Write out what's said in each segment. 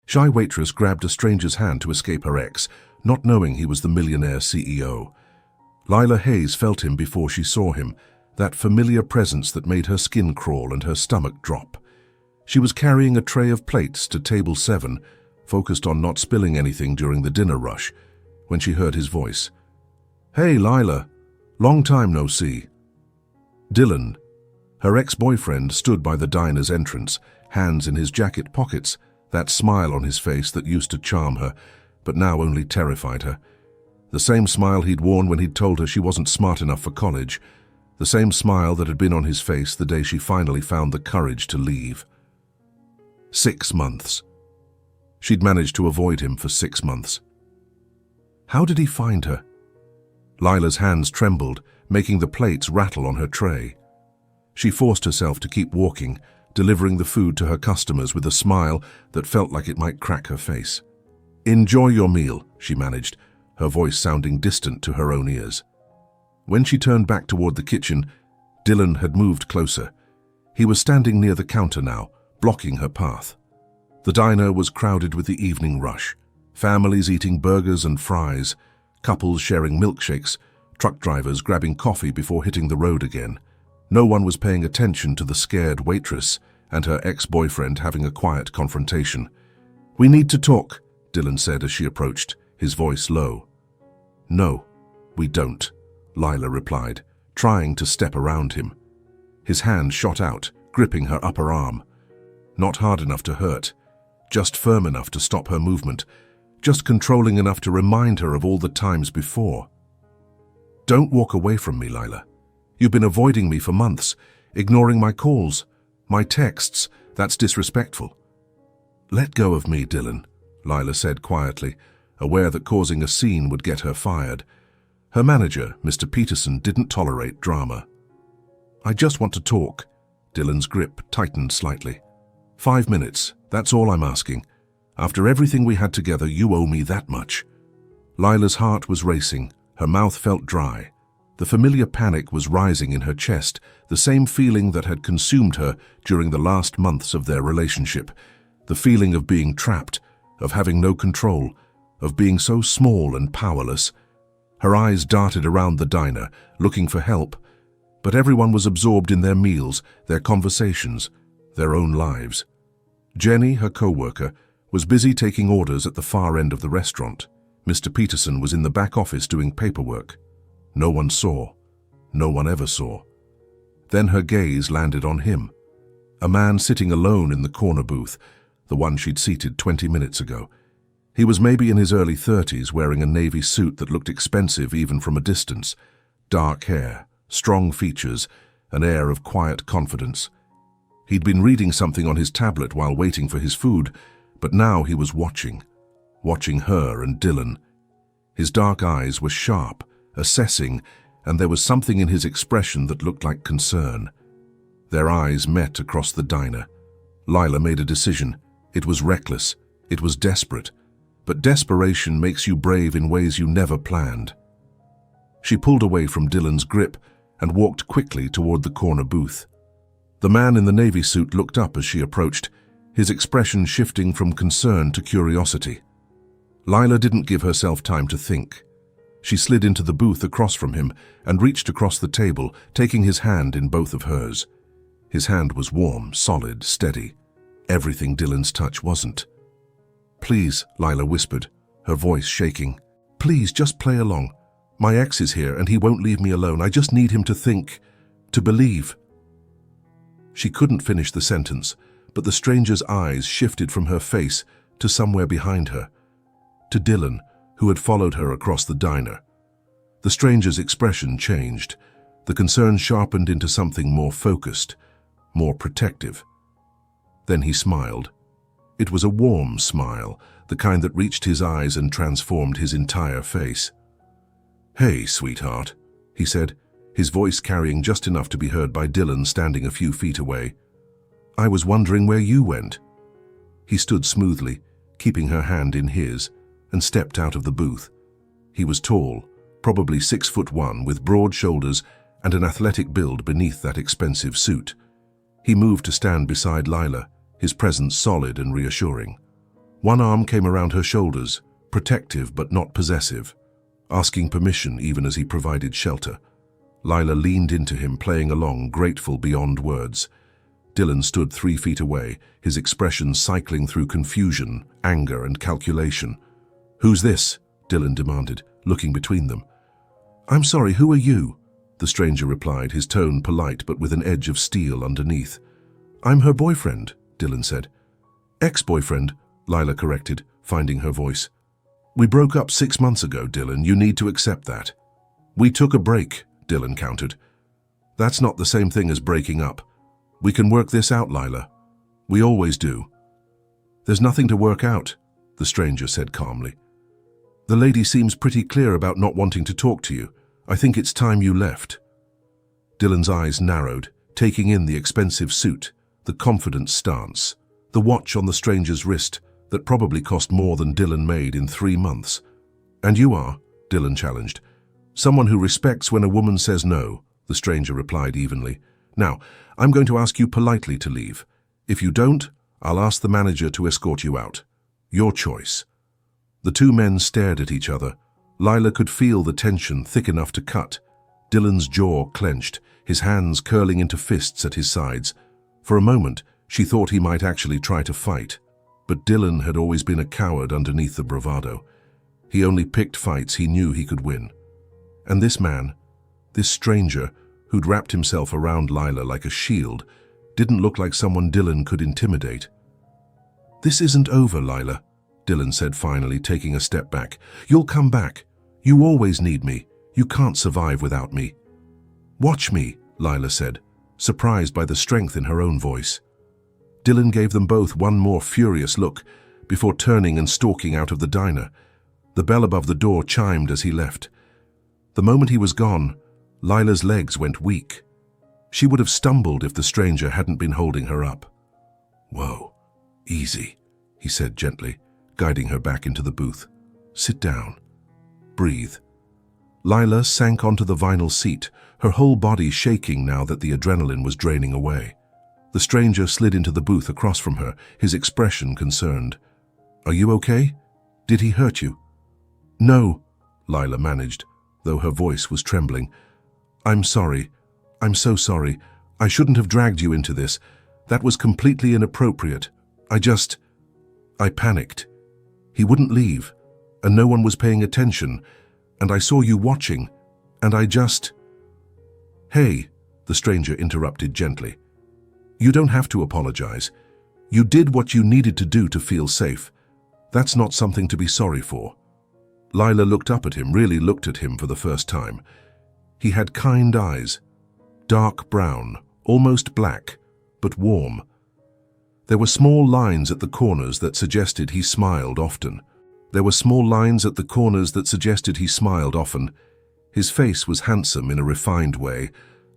Shy Waitress grabbed a stranger's hand to escape her ex, not knowing he was the Millionaire CEO. Lila Hayes felt him before she saw him, that familiar presence that made her skin crawl and her stomach drop. She was carrying a tray of plates to table 7, focused on not spilling anything during the dinner rush, when she heard his voice. "Hey, Lila. Long time no see." Dylan, her ex-boyfriend, stood by the diner's entrance, hands in his jacket pockets, that smile on his face that used to charm her, but now only terrified her. The same smile he'd worn when he'd told her she wasn't smart enough for college. The same smile that had been on his face the day she finally found the courage to leave. 6 months. She'd managed to avoid him for 6 months. How did he find her? Lila's hands trembled, making the plates rattle on her tray. She forced herself to keep walking, delivering the food to her customers with a smile that felt like it might crack her face. "Enjoy your meal," she managed, her voice sounding distant to her own ears. When she turned back toward the kitchen, Dylan had moved closer. He was standing near the counter now, blocking her path. The diner was crowded with the evening rush. Families eating burgers and fries, couples sharing milkshakes, truck drivers grabbing coffee before hitting the road again. No one was paying attention to the scared waitress and her ex-boyfriend having a quiet confrontation. "We need to talk," Dylan said as she approached, his voice low. "No, we don't," Lila replied, trying to step around him. His hand shot out, gripping her upper arm. Not hard enough to hurt, just firm enough to stop her movement, just controlling enough to remind her of all the times before. "Don't walk away from me, Lila. You've been avoiding me for months, ignoring my calls, my texts. That's disrespectful." "Let go of me, Dylan," Lila said quietly, aware that causing a scene would get her fired. Her manager, Mr. Peterson, didn't tolerate drama. "I just want to talk." Dylan's grip tightened slightly. 5 minutes, that's all I'm asking. After everything we had together, you owe me that much." Lila's heart was racing, her mouth felt dry. The familiar panic was rising in her chest, the same feeling that had consumed her during the last months of their relationship. The feeling of being trapped, of having no control, of being so small and powerless. Her eyes darted around the diner, looking for help, but everyone was absorbed in their meals, their conversations, their own lives. Jenny, her co-worker, was busy taking orders at the far end of the restaurant. Mr. Peterson was in the back office doing paperwork. No one saw. No one ever saw. Then her gaze landed on him. A man sitting alone in the corner booth, the one she'd seated 20 minutes ago. He was maybe in his early 30s, wearing a navy suit that looked expensive even from a distance. Dark hair, strong features, an air of quiet confidence. He'd been reading something on his tablet while waiting for his food, but now he was watching her and Dylan. His dark eyes were sharp, assessing, and there was something in his expression that looked like concern. Their eyes met across the diner. Lila made a decision. It was reckless. It was desperate. But desperation makes you brave in ways you never planned. She pulled away from Dylan's grip and walked quickly toward the corner booth. The man in the navy suit looked up as she approached, his expression shifting from concern to curiosity. Lila didn't give herself time to think. She slid into the booth across from him and reached across the table, taking his hand in both of hers. His hand was warm, solid, steady. Everything Dylan's touch wasn't. "Please," Lila whispered, her voice shaking. "Please, just play along. My ex is here and he won't leave me alone. I just need him to think, to believe." She couldn't finish the sentence, but the stranger's eyes shifted from her face to somewhere behind her, to Dylan, who had followed her across the diner. The stranger's expression changed. The concern sharpened into something more focused, more protective. Then he smiled. It was a warm smile, the kind that reached his eyes and transformed his entire face. "Hey, sweetheart," he said, his voice carrying just enough to be heard by Dylan standing a few feet away. "I was wondering where you went." He stood smoothly, keeping her hand in his, and stepped out of the booth. He was tall, probably 6'1", with broad shoulders and an athletic build beneath that expensive suit. He moved to stand beside Lila, his presence solid and reassuring. One arm came around her shoulders, protective but not possessive, asking permission even as he provided shelter. Lila leaned into him, playing along, grateful beyond words. Dylan stood 3 feet away, his expression cycling through confusion, anger, and calculation. "Who's this?" Dylan demanded, looking between them. "I'm sorry, who are you?" the stranger replied, his tone polite but with an edge of steel underneath. "I'm her boyfriend," Dylan said. "Ex-boyfriend," Lila corrected, finding her voice. "We broke up 6 months ago, Dylan. You need to accept that." "We took a break," Dylan countered. "That's not the same thing as breaking up. We can work this out, Lila. We always do." "There's nothing to work out," the stranger said calmly. "The lady seems pretty clear about not wanting to talk to you. I think it's time you left." Dylan's eyes narrowed, taking in the expensive suit, the confident stance, the watch on the stranger's wrist that probably cost more than Dylan made in 3 months. "And you are," Dylan challenged. "Someone who respects when a woman says no," the stranger replied evenly. "Now, I'm going to ask you politely to leave. If you don't, I'll ask the manager to escort you out. Your choice." The 2 men stared at each other. Lila could feel the tension thick enough to cut. Dylan's jaw clenched, his hands curling into fists at his sides. For a moment, she thought he might actually try to fight. But Dylan had always been a coward underneath the bravado. He only picked fights he knew he could win. And this man, this stranger, who'd wrapped himself around Lila like a shield, didn't look like someone Dylan could intimidate. "This isn't over, Lila," Dylan said finally, taking a step back. "You'll come back. You always need me. You can't survive without me." "Watch me," Lila said, surprised by the strength in her own voice. Dylan gave them both one more furious look before turning and stalking out of the diner. The bell above the door chimed as he left. The moment he was gone, Lila's legs went weak. She would have stumbled if the stranger hadn't been holding her up. "Whoa, easy," he said gently, guiding her back into the booth. "Sit down. Breathe." Lila sank onto the vinyl seat, her whole body shaking now that the adrenaline was draining away. The stranger slid into the booth across from her, his expression concerned. "Are you okay? Did he hurt you?" "No," Lila managed, though her voice was trembling. "I'm sorry. I'm so sorry. I shouldn't have dragged you into this. That was completely inappropriate. I panicked. He wouldn't leave, and no one was paying attention, and I saw you watching, and "Hey," the stranger interrupted gently. "You don't have to apologize. You did what you needed to do to feel safe. That's not something to be sorry for." Lila looked up at him, really looked at him for the first time. He had kind eyes, dark brown, almost black, but warm. There were small lines at the corners that suggested he smiled often. His face was handsome in a refined way,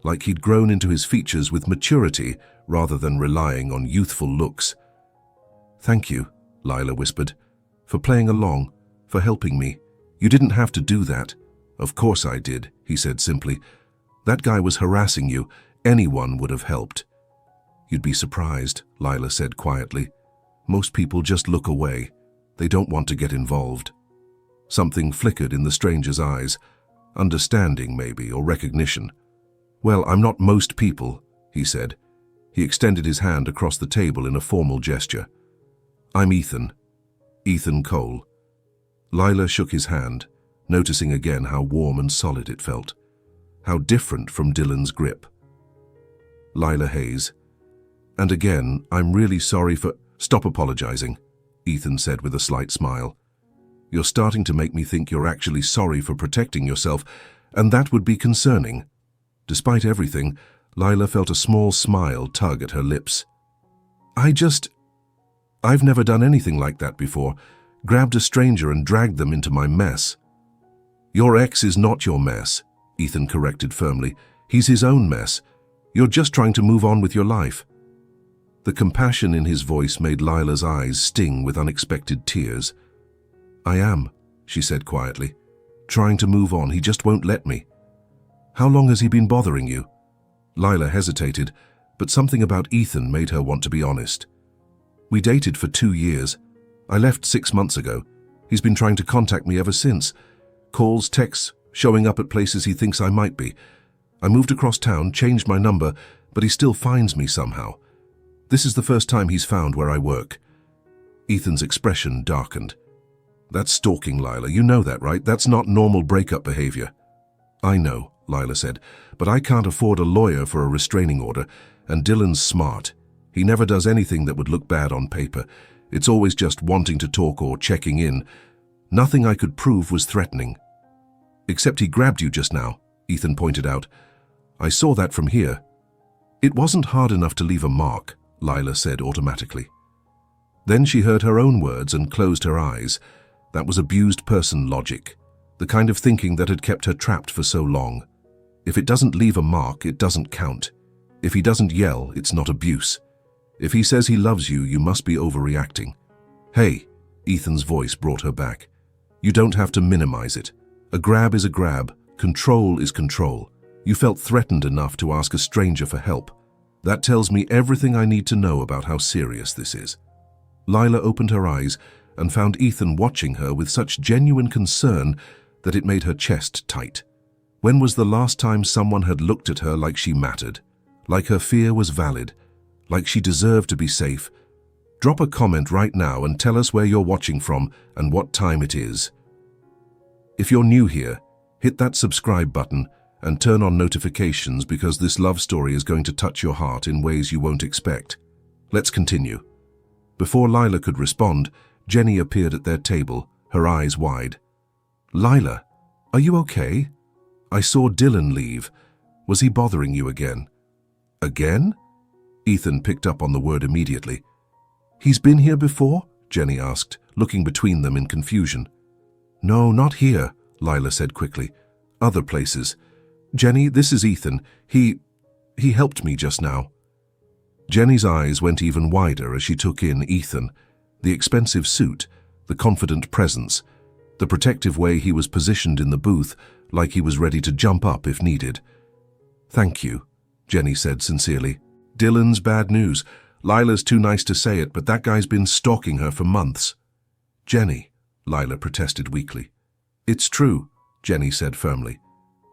like he'd grown into his features with maturity rather than relying on youthful looks. "Thank you," Lila whispered, "for playing along, for helping me. You didn't have to do that." "Of course I did," he said simply. "That guy was harassing you. Anyone would have helped." "You'd be surprised," Lila said quietly. "Most people just look away. They don't want to get involved." Something flickered in the stranger's eyes. Understanding, maybe, or recognition. "Well, I'm not most people," he said. He extended his hand across the table in a formal gesture. "I'm Ethan. Ethan Cole." Lila shook his hand, noticing again how warm and solid it felt. How different from Dylan's grip. "Lila Hayes. And again, I'm really sorry for—" "Stop apologizing," Ethan said with a slight smile. "You're starting to make me think you're actually sorry for protecting yourself, and that would be concerning." Despite everything, Lila felt a small smile tug at her lips. I've never done anything like that before. Grabbed a stranger and dragged them into my mess." "Your ex is not your mess," Ethan corrected firmly. "He's his own mess. You're just trying to move on with your life." The compassion in his voice made Lila's eyes sting with unexpected tears. "I am," she said quietly. "Trying to move on. He just won't let me." "How long has he been bothering you?" Lila hesitated, but something about Ethan made her want to be honest. "We dated for 2 years. I left 6 months ago. He's been trying to contact me ever since. Calls, texts, showing up at places he thinks I might be. I moved across town, changed my number, but he still finds me somehow. This is the first time he's found where I work." Ethan's expression darkened. "That's stalking, Lila. You know that, right? That's not normal breakup behavior." "I know," Lila said, "but I can't afford a lawyer for a restraining order, and Dylan's smart. He never does anything that would look bad on paper. It's always just wanting to talk or checking in. Nothing I could prove was threatening." "Except he grabbed you just now," Ethan pointed out. "I saw that from here." "It wasn't hard enough to leave a mark," Lila said automatically. Then she heard her own words and closed her eyes. That was abused person logic, the kind of thinking that had kept her trapped for so long. If it doesn't leave a mark, it doesn't count. If he doesn't yell, it's not abuse. If he says he loves you, you must be overreacting. "Hey," Ethan's voice brought her back. "You don't have to minimize it. A grab is a grab. Control is control. You felt threatened enough to ask a stranger for help. That tells me everything I need to know about how serious this is." Lila opened her eyes and found Ethan watching her with such genuine concern that it made her chest tight. When was the last time someone had looked at her like she mattered? Like her fear was valid? Like she deserved to be safe? Drop a comment right now and tell us where you're watching from and what time it is. If you're new here, hit that subscribe button and turn on notifications because this love story is going to touch your heart in ways you won't expect. Let's continue. Before Lila could respond, Jenny appeared at their table, her eyes wide. "Lila, are you okay? I saw Dylan leave. Was he bothering you again?" "Again?" Ethan picked up on the word immediately. "He's been here before?" Jenny asked, looking between them in confusion. "No, not here," Lila said quickly. "Other places. Jenny, this is Ethan. He helped me just now." Jenny's eyes went even wider as she took in Ethan, the expensive suit, the confident presence, the protective way he was positioned in the booth, like he was ready to jump up if needed. "Thank you," Jenny said sincerely. "Dylan's bad news. Lila's too nice to say it, but that guy's been stalking her for months." "Jenny," Lila protested weakly. "It's true," Jenny said firmly.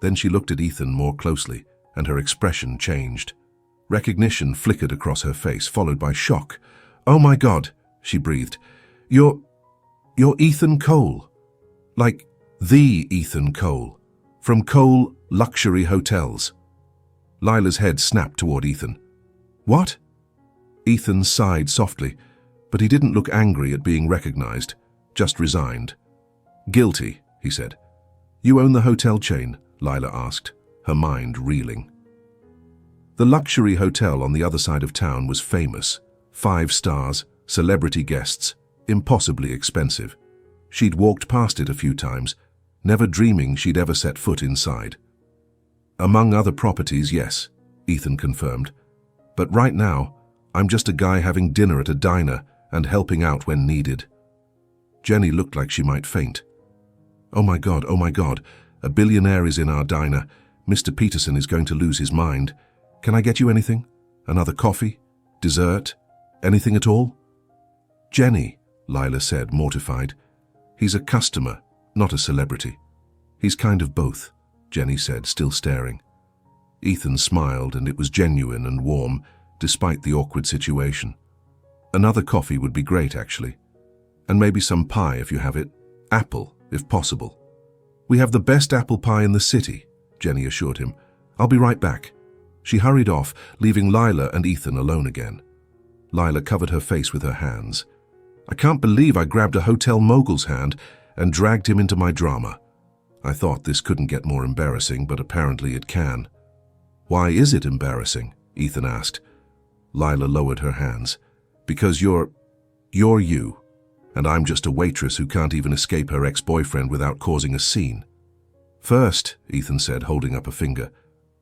Then she looked at Ethan more closely, and her expression changed. Recognition flickered across her face, followed by shock. "Oh my God," she breathed. You're Ethan Cole. Like the Ethan Cole. From Cole Luxury Hotels." Lila's head snapped toward Ethan. "What?" Ethan sighed softly, but he didn't look angry at being recognized, just resigned. "Guilty," he said. "You own the hotel chain?" Lila asked, her mind reeling. The luxury hotel on the other side of town was famous. 5 stars, celebrity guests, impossibly expensive. She'd walked past it a few times, never dreaming she'd ever set foot inside. "Among other properties, yes," Ethan confirmed. "But right now, I'm just a guy having dinner at a diner and helping out when needed." Jenny looked like she might faint. Oh my God, a billionaire is in our diner. Mr. Peterson is going to lose his mind. Can I get you anything? Another coffee? Dessert? Anything at all?" "Jenny," Lila said, mortified. "He's a customer, not a celebrity." "He's kind of both," Jenny said, still staring. Ethan smiled, and it was genuine and warm, despite the awkward situation. "Another coffee would be great, actually. And maybe some pie if you have it. Apple, if possible." "We have the best apple pie in the city," Jenny assured him. "I'll be right back." She hurried off, leaving Lila and Ethan alone again. Lila covered her face with her hands. "I can't believe I grabbed a hotel mogul's hand and dragged him into my drama. I thought this couldn't get more embarrassing, but apparently it can." "Why is it embarrassing?" Ethan asked. Lila lowered her hands. "Because you're you, and I'm just a waitress who can't even escape her ex-boyfriend without causing a scene." "First," Ethan said, holding up a finger,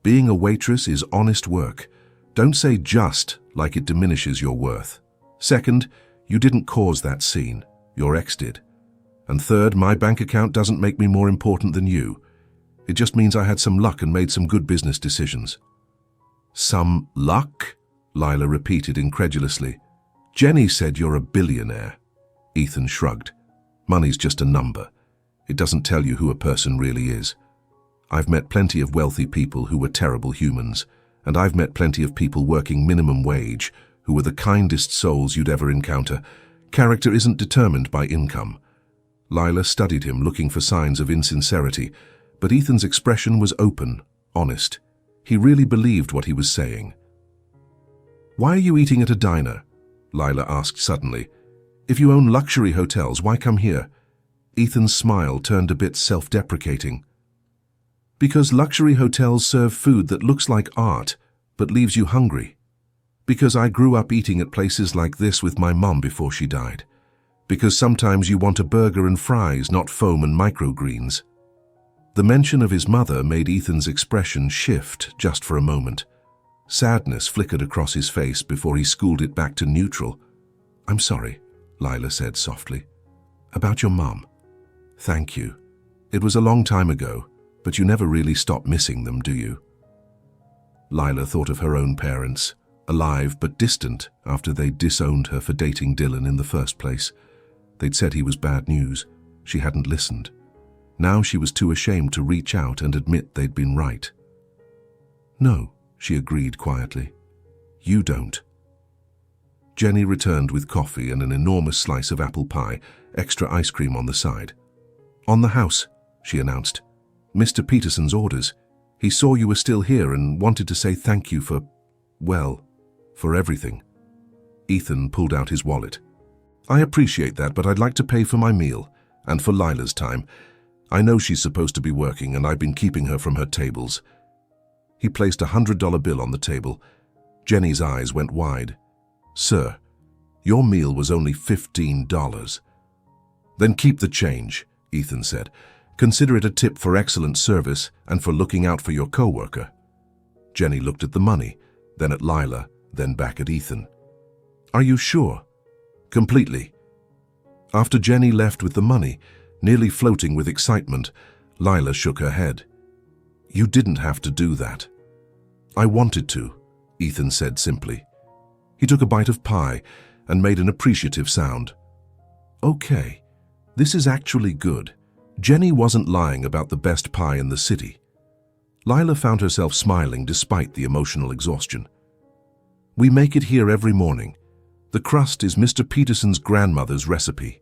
"being a waitress is honest work. Don't say just like it diminishes your worth. Second, you didn't cause that scene. Your ex did. And third, my bank account doesn't make me more important than you. It just means I had some luck and made some good business decisions." "Some luck?" Lila repeated incredulously. "Jenny said you're a billionaire." Ethan shrugged. Money's just a number. It doesn't tell you who a person really is. I've met plenty of wealthy people who were terrible humans, and I've met plenty of people working minimum wage who were the kindest souls you'd ever encounter. Character isn't determined by income. Lila studied him, looking for signs of insincerity, but Ethan's expression was open, honest. He really believed what he was saying. "Why are you eating at a diner?" Lila asked suddenly. "If you own luxury hotels, why come here?" Ethan's smile turned a bit self-deprecating. "Because luxury hotels serve food that looks like art, but leaves you hungry. Because I grew up eating at places like this with my mom before she died. Because sometimes you want a burger and fries, not foam and microgreens." The mention of his mother made Ethan's expression shift just for a moment. Sadness flickered across his face before he schooled it back to neutral. "I'm sorry," Lila said softly. "About your mom. Thank you. It was a long time ago, but you never really stop missing them, do you?" Lila thought of her own parents, alive but distant after they'd disowned her for dating Dylan in the first place. They'd said he was bad news. She hadn't listened. Now she was too ashamed to reach out and admit they'd been right. "No," she agreed quietly. "You don't." Jenny returned with coffee and an enormous slice of apple pie, extra ice cream on the side. "On the house," she announced. "Mr. Peterson's orders. He saw you were still here and wanted to say thank you for, well, for everything." Ethan pulled out his wallet. "I appreciate that, but I'd like to pay for my meal, and for Lila's time. I know she's supposed to be working, and I've been keeping her from her tables." He placed a $100 bill on the table. Jenny's eyes went wide. "Sir, your meal was only $15. "Then keep the change," Ethan said. "Consider it a tip for excellent service and for looking out for your co-worker." Jenny looked at the money, then at Lila, then back at Ethan. "Are you sure?" "Completely." After Jenny left with the money, nearly floating with excitement, Lila shook her head. "You didn't have to do that." "I wanted to," Ethan said simply. He took a bite of pie and made an appreciative sound. "Okay, this is actually good." Jenny wasn't lying about the best pie in the city. Lila found herself smiling despite the emotional exhaustion. "We make it here every morning. The crust is Mr. Peterson's grandmother's recipe."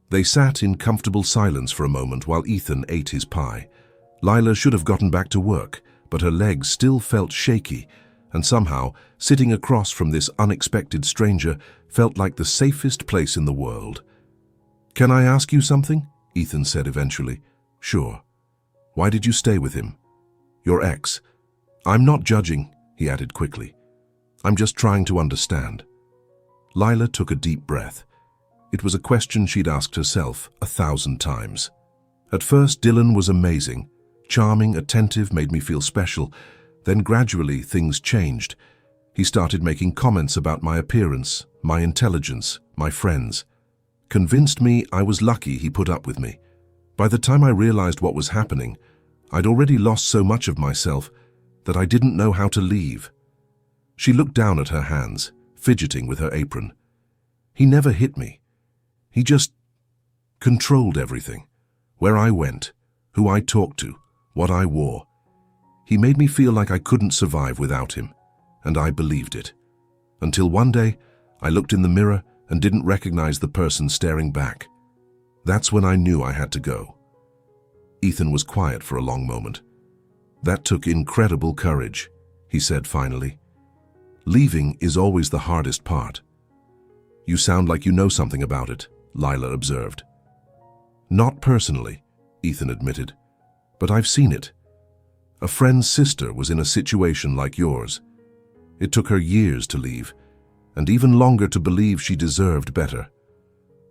They sat in comfortable silence for a moment while Ethan ate his pie. Lila should have gotten back to work, but her legs still felt shaky, and somehow, sitting across from this unexpected stranger felt like the safest place in the world. "Can I ask you something?" Ethan said eventually. "Sure." "Why did you stay with him?" "Your ex." "I'm not judging," he added quickly. "I'm just trying to understand." Lila took a deep breath. It was a question she'd asked herself 1,000 times. At first, Dylan was amazing. Charming, attentive, made me feel special. Then gradually, things changed. He started making comments about my appearance, my intelligence, my friends. Convinced me I was lucky he put up with me. By the time I realized what was happening, I'd already lost so much of myself that I didn't know how to leave. She looked down at her hands, fidgeting with her apron. He never hit me. He just controlled everything. Where I went, who I talked to, what I wore. He made me feel like I couldn't survive without him, and I believed it. Until one day, I looked in the mirror and didn't recognize the person staring back. That's when I knew I had to go. Ethan was quiet for a long moment. "That took incredible courage," he said finally. "Leaving is always the hardest part." "You sound like you know something about it," Lila observed. "Not personally," Ethan admitted, "but I've seen it. A friend's sister was in a situation like yours. It took her years to leave, and even longer to believe she deserved better.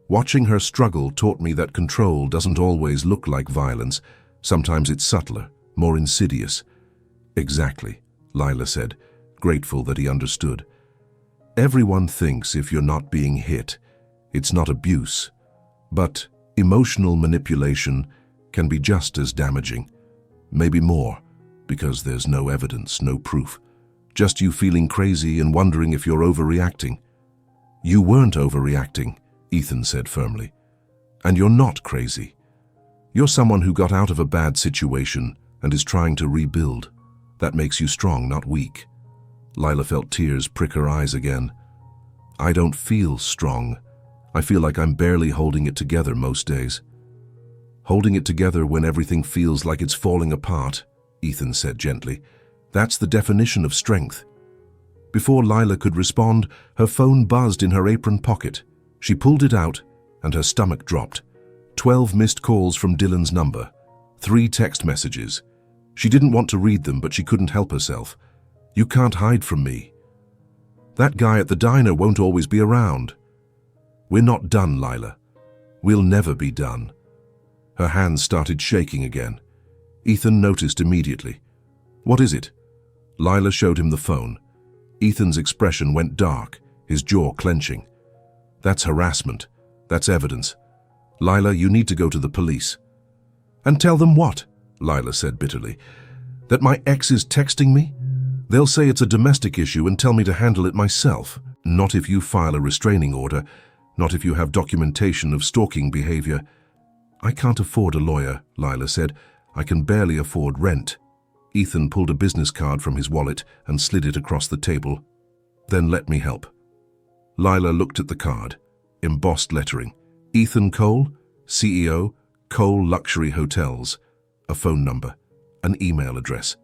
Watching her struggle taught me that control doesn't always look like violence. Sometimes it's subtler, more insidious." "Exactly," Lila said, grateful that he understood. "Everyone thinks if you're not being hit, it's not abuse. But emotional manipulation can be just as damaging, maybe more, because there's no evidence, no proof. Just you feeling crazy and wondering if you're overreacting." "You weren't overreacting," Ethan said firmly. And you're not crazy. You're someone who got out of a bad situation and is trying to rebuild. That makes you strong, not weak. Lila felt tears prick her eyes again. I don't feel strong. I feel like I'm barely holding it together most days. Holding it together when everything feels like it's falling apart, Ethan said gently. That's the definition of strength. Before Lila could respond, her phone buzzed in her apron pocket. She pulled it out, and her stomach dropped. 12 missed calls from Dylan's number. 3 text messages. She didn't want to read them, but she couldn't help herself. You can't hide from me. That guy at the diner won't always be around. We're not done, Lila. We'll never be done. Her hands started shaking again. Ethan noticed immediately. What is it? Lila showed him the phone. Ethan's expression went dark, his jaw clenching. That's harassment. That's evidence. Lila, you need to go to the police. And tell them what? Lila said bitterly. That my ex is texting me? They'll say it's a domestic issue and tell me to handle it myself. Not if you file a restraining order. Not if you have documentation of stalking behavior. I can't afford a lawyer, Lila said. I can barely afford rent. Ethan pulled a business card from his wallet and slid it across the table. Then let me help. Lila looked at the card. Embossed lettering. Ethan Cole, CEO, Cole Luxury Hotels. A phone number. An email address.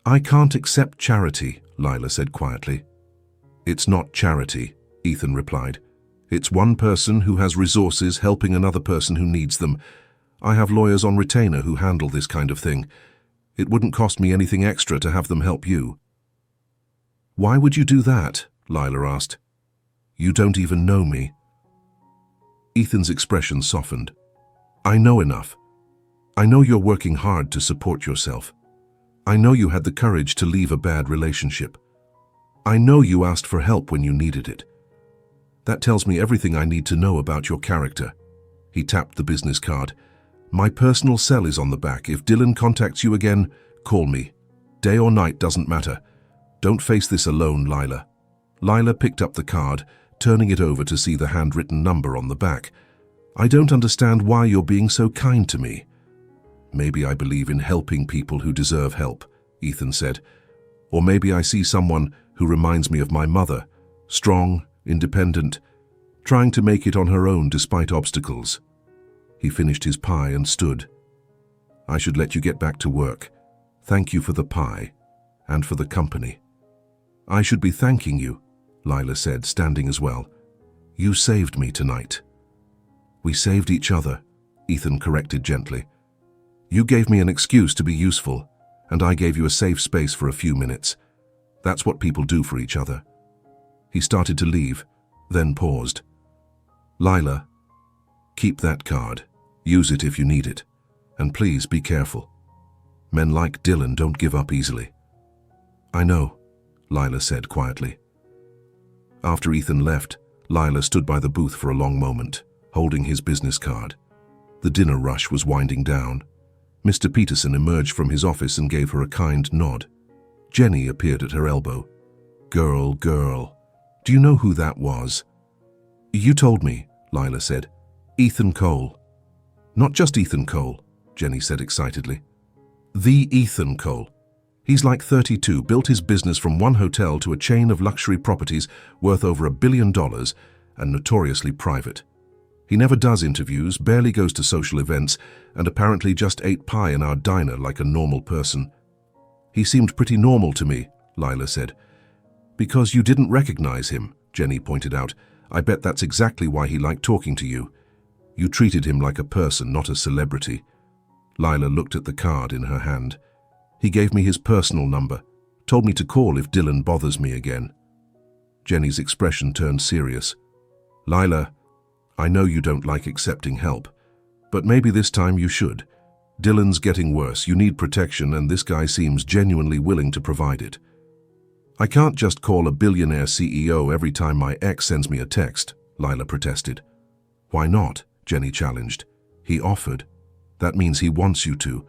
I can't accept charity, Lila said quietly. It's not charity, Ethan replied. It's one person who has resources helping another person who needs them. I have lawyers on retainer who handle this kind of thing. It wouldn't cost me anything extra to have them help you. Why would you do that? Lila asked. You don't even know me. Ethan's expression softened. I know enough. I know you're working hard to support yourself. I know you had the courage to leave a bad relationship. I know you asked for help when you needed it. That tells me everything I need to know about your character. He tapped the business card. My personal cell is on the back. If Dylan contacts you again, call me. Day or night doesn't matter. Don't face this alone, Lila. Lila picked up the card, turning it over to see the handwritten number on the back. I don't understand why you're being so kind to me. Maybe I believe in helping people who deserve help, Ethan said. Or maybe I see someone who reminds me of my mother, strong, independent, trying to make it on her own despite obstacles. He finished his pie and stood. I should let you get back to work. Thank you for the pie, and for the company. I should be thanking you, Lila said, standing as well. You saved me tonight. We saved each other, Ethan corrected gently. You gave me an excuse to be useful, and I gave you a safe space for a few minutes. That's what people do for each other. He started to leave, then paused. Lila, keep that card. Use it if you need it. And please be careful. Men like Dylan don't give up easily. I know, Lila said quietly. After Ethan left, Lila stood by the booth for a long moment, holding his business card. The dinner rush was winding down. Mr. Peterson emerged from his office and gave her a kind nod. Jenny appeared at her elbow. Girl, do you know who that was? You told me, Lila said. Ethan Cole. Not just Ethan Cole, Jenny said excitedly. The Ethan Cole. He's like 32, built his business from one hotel to a chain of luxury properties worth over $1 billion and notoriously private. He never does interviews, barely goes to social events, and apparently just ate pie in our diner like a normal person. He seemed pretty normal to me, Lila said. Because you didn't recognize him, Jenny pointed out. I bet that's exactly why he liked talking to you. You treated him like a person, not a celebrity. Lila looked at the card in her hand. He gave me his personal number, told me to call if Dylan bothers me again. Jenny's expression turned serious. Lila, I know you don't like accepting help, but maybe this time you should. Dylan's getting worse, you need protection, and this guy seems genuinely willing to provide it. I can't just call a billionaire CEO every time my ex sends me a text, Lila protested. Why not? Jenny challenged. He offered. That means he wants you to.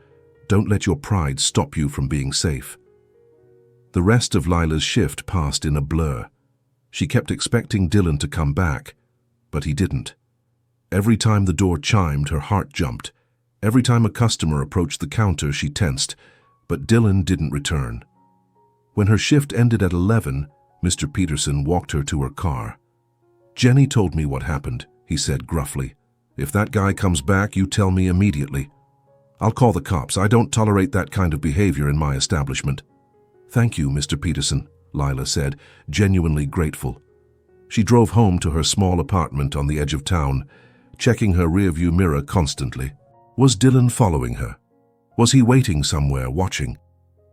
Don't let your pride stop you from being safe. The rest of Lila's shift passed in a blur. She kept expecting Dylan to come back, But he didn't. Every time the door chimed, her heart jumped. Every time a customer approached the counter, she tensed. But Dylan didn't return. When her shift ended at 11, Mr. Peterson walked her to her car. "Jenny told me what happened," he said gruffly. "If that guy comes back, you tell me immediately. I'll call the cops. I don't tolerate that kind of behavior in my establishment." "Thank you, Mr. Peterson," Lila said, genuinely grateful. She drove home to her small apartment on the edge of town, checking her rearview mirror constantly. Was Dylan following her? Was he waiting somewhere, watching?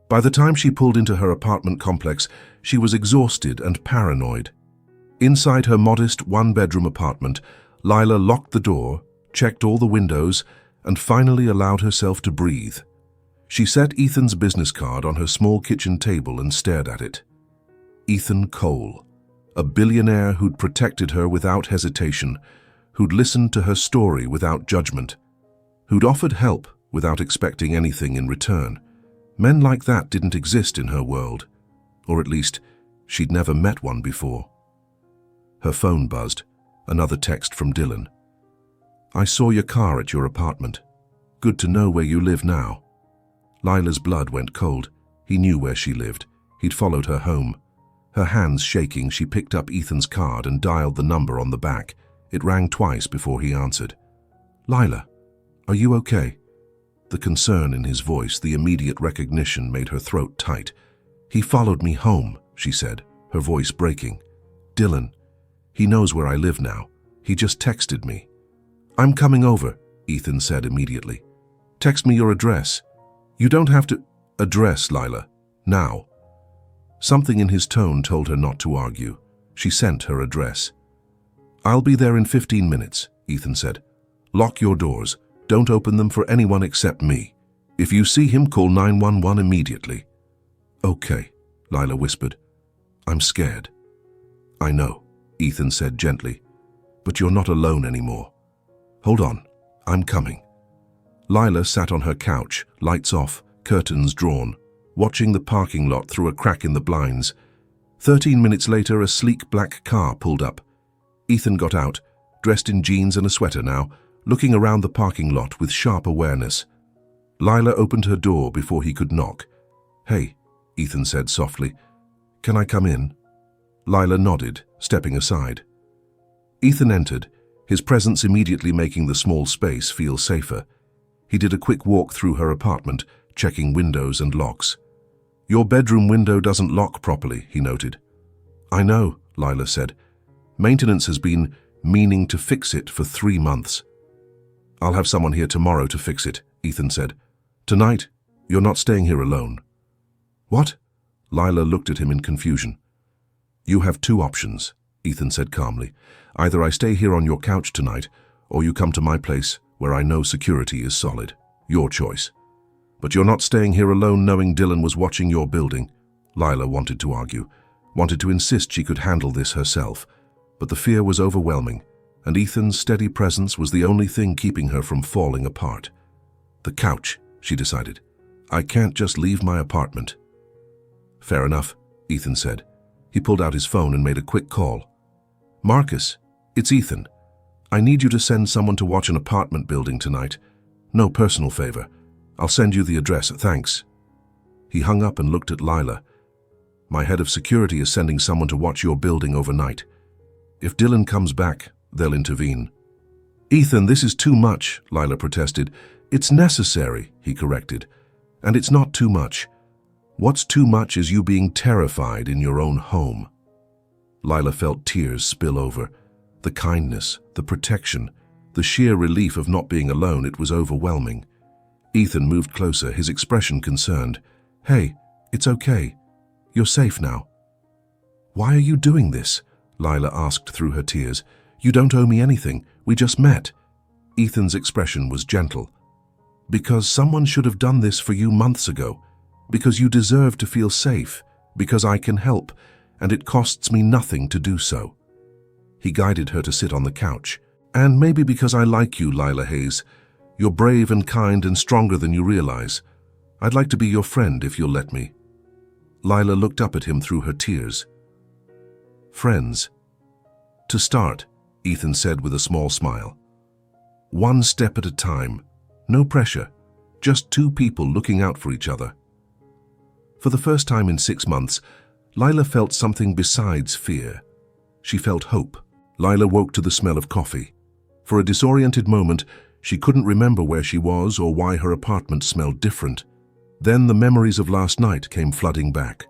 By the time she pulled into her apartment complex, she was exhausted and paranoid. Inside her modest one-bedroom apartment, Lila locked the door, checked all the windows, and finally allowed herself to breathe. She set Ethan's business card on her small kitchen table and stared at it. Ethan Cole, a billionaire who'd protected her without hesitation, who'd listened to her story without judgment, who'd offered help without expecting anything in return. Men like that didn't exist in her world, or at least she'd never met one before. Her phone buzzed, another text from Dylan. "I saw your car at your apartment. Good to know where you live now." Lila's blood went cold. He knew where she lived. He'd followed her home. Her hands shaking, she picked up Ethan's card and dialed the number on the back. It rang twice before he answered. "Lila, are you okay?" The concern in his voice, the immediate recognition, made her throat tight. "He followed me home," she said, her voice breaking. "Dylan, he knows where I live now. He just texted me." "I'm coming over," Ethan said immediately. "Text me your address." "You don't have to—" "Address, Lila. Now." Something in his tone told her not to argue. She sent her address. "I'll be there in 15 minutes, Ethan said. "Lock your doors. Don't open them for anyone except me. If you see him, call 911 immediately." "Okay," Lila whispered. "I'm scared." "I know," Ethan said gently. "But you're not alone anymore. Hold on, I'm coming." Lila sat on her couch, lights off, curtains drawn, watching the parking lot through a crack in the blinds. 13 minutes later, a sleek black car pulled up. Ethan got out, dressed in jeans and a sweater now, looking around the parking lot with sharp awareness. Lila opened her door before he could knock. "Hey," Ethan said softly. "Can I come in?" Lila nodded, stepping aside. Ethan entered, his presence immediately making the small space feel safer. He did a quick walk through her apartment, checking windows and locks. "Your bedroom window doesn't lock properly," he noted. "I know," Lila said. "Maintenance has been meaning to fix it for 3 months." "I'll have someone here tomorrow to fix it," Ethan said. "Tonight, you're not staying here alone." "What?" Lila looked at him in confusion. "You have 2 options," Ethan said calmly. "Either I stay here on your couch tonight, or you come to my place where I know security is solid. Your choice. But you're not staying here alone knowing Dylan was watching your building." Lila wanted to argue, wanted to insist she could handle this herself, but the fear was overwhelming, and Ethan's steady presence was the only thing keeping her from falling apart. "The couch," she decided. "I can't just leave my apartment." "Fair enough," Ethan said. He pulled out his phone and made a quick call. "Marcus, it's Ethan. I need you to send someone to watch an apartment building tonight. No personal favor. I'll send you the address, thanks." He hung up and looked at Lila. "My head of security is sending someone to watch your building overnight. If Dylan comes back, they'll intervene." "Ethan, this is too much," Lila protested. "It's necessary," he corrected. "And it's not too much. What's too much is you being terrified in your own home." Lila felt tears spill over. The kindness, the protection, the sheer relief of not being alone, it was overwhelming. Ethan moved closer, his expression concerned. "Hey, it's okay. You're safe now." "Why are you doing this?" Lila asked through her tears. "You don't owe me anything. We just met." Ethan's expression was gentle. "Because someone should have done this for you months ago. Because you deserve to feel safe. Because I can help, and it costs me nothing to do so." He guided her to sit on the couch. "And maybe because I like you, Lila Hayes. You're brave and kind and stronger than you realize. I'd like to be your friend if you'll let me." Lila looked up at him through her tears. "Friends?" "To start," Ethan said with a small smile. One step at a time. No pressure. Just two people looking out for each other. For the first time in 6 months, Lila felt something besides fear. She felt hope. Lila woke to the smell of coffee. For a disoriented moment, she couldn't remember where she was or why her apartment smelled different. Then the memories of last night came flooding back.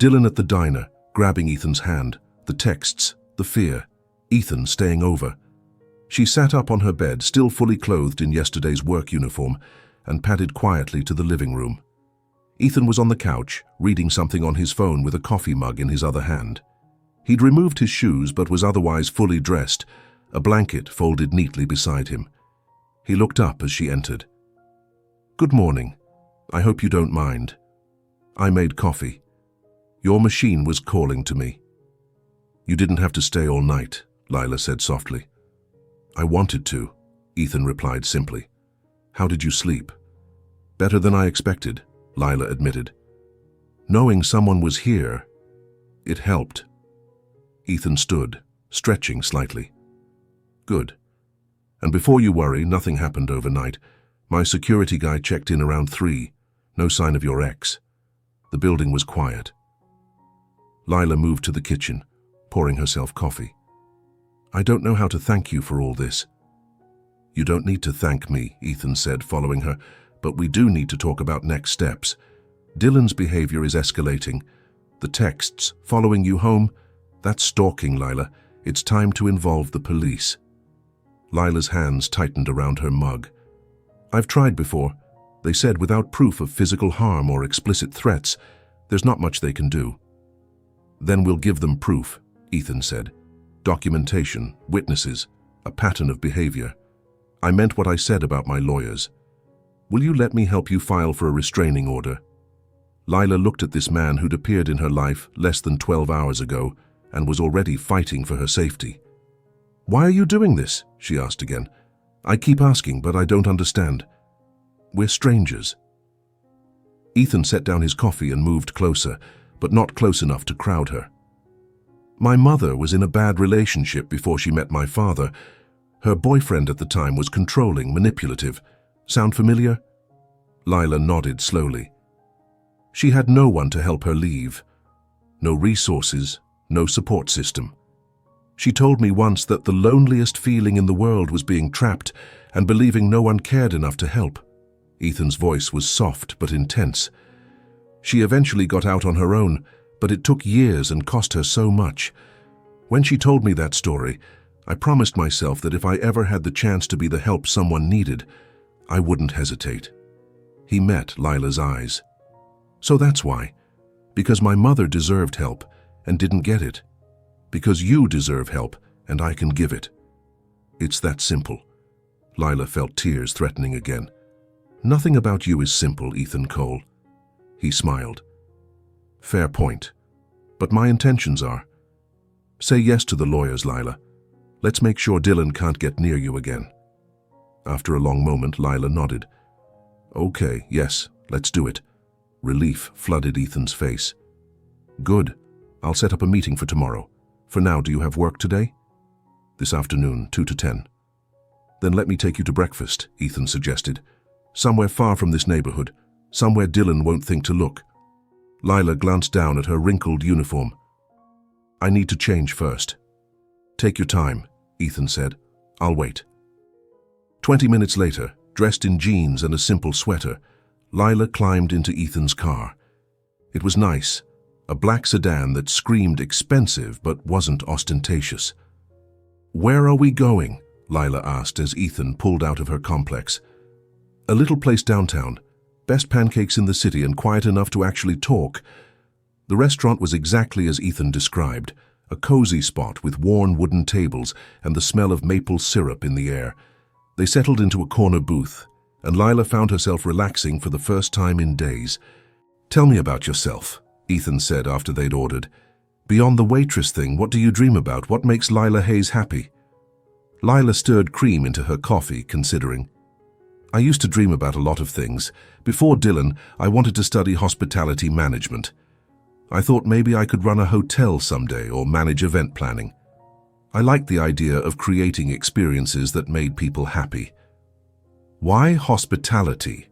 Dylan at the diner, grabbing Ethan's hand, the texts, the fear, Ethan staying over. She sat up on her bed, still fully clothed in yesterday's work uniform, and padded quietly to the living room. Ethan was on the couch, reading something on his phone with a coffee mug in his other hand. He'd removed his shoes but was otherwise fully dressed, a blanket folded neatly beside him. He looked up as she entered. "Good morning. I hope you don't mind. I made coffee. Your machine was calling to me." "You didn't have to stay all night," Lila said softly. "I wanted to," Ethan replied simply. "How did you sleep?" "Better than I expected," Lila admitted. "Knowing someone was here, it helped." Ethan stood, stretching slightly. "Good. And before you worry, nothing happened overnight. My security guy checked in around 3. No sign of your ex. The building was quiet." Lila moved to the kitchen, pouring herself coffee. "I don't know how to thank you for all this." "You don't need to thank me," Ethan said, following her, "but we do need to talk about next steps. Dylan's behavior is escalating. The texts following you home, that's stalking, Lila. It's time to involve the police." Lila's hands tightened around her mug. "I've tried before. They said without proof of physical harm or explicit threats, there's not much they can do." "Then we'll give them proof," Ethan said. "Documentation, witnesses, a pattern of behavior. I meant what I said about my lawyers. Will you let me help you file for a restraining order?" Lila looked at this man who'd appeared in her life less than 12 hours ago and was already fighting for her safety. "Why are you doing this?" she asked again. "I keep asking, but I don't understand. We're strangers." Ethan set down his coffee and moved closer, but not close enough to crowd her. "My mother was in a bad relationship before she met my father. Her boyfriend at the time was controlling, manipulative. Sound familiar?" Lila nodded slowly. "She had no one to help her leave. No resources, no support system. She told me once that the loneliest feeling in the world was being trapped and believing no one cared enough to help." Ethan's voice was soft but intense. "She eventually got out on her own, but it took years and cost her so much. When she told me that story, I promised myself that if I ever had the chance to be the help someone needed, I wouldn't hesitate." He met Lila's eyes. "So that's why. Because my mother deserved help and didn't get it. Because you deserve help and I can give it. It's that simple." Lila felt tears threatening again. "Nothing about you is simple, Ethan Cole." He smiled. "Fair point. But my intentions are. Say yes to the lawyers, Lila. Let's make sure Dylan can't get near you again." After a long moment, Lila nodded. "Okay, yes, let's do it." Relief flooded Ethan's face. "Good. I'll set up a meeting for tomorrow. For now, do you have work today?" "This afternoon, 2 to 10. "Then let me take you to breakfast," Ethan suggested. "Somewhere far from this neighborhood. Somewhere Dylan won't think to look." Lila glanced down at her wrinkled uniform. "I need to change first." "Take your time," Ethan said. "I'll wait." 20 minutes later, dressed in jeans and a simple sweater, Lila climbed into Ethan's car. It was nice, a black sedan that screamed expensive but wasn't ostentatious. "Where are we going?" Lila asked as Ethan pulled out of her complex. "A little place downtown. Best pancakes in the city and quiet enough to actually talk." The restaurant was exactly as Ethan described, a cozy spot with worn wooden tables and the smell of maple syrup in the air. They settled into a corner booth, and Lila found herself relaxing for the first time in days. "Tell me about yourself," Ethan said after they'd ordered. "Beyond the waitress thing, what do you dream about? What makes Lila Hayes happy?" Lila stirred cream into her coffee, considering. "I used to dream about a lot of things. Before Dylan, I wanted to study hospitality management. I thought maybe I could run a hotel someday or manage event planning. I liked the idea of creating experiences that made people happy. "Why hospitality?"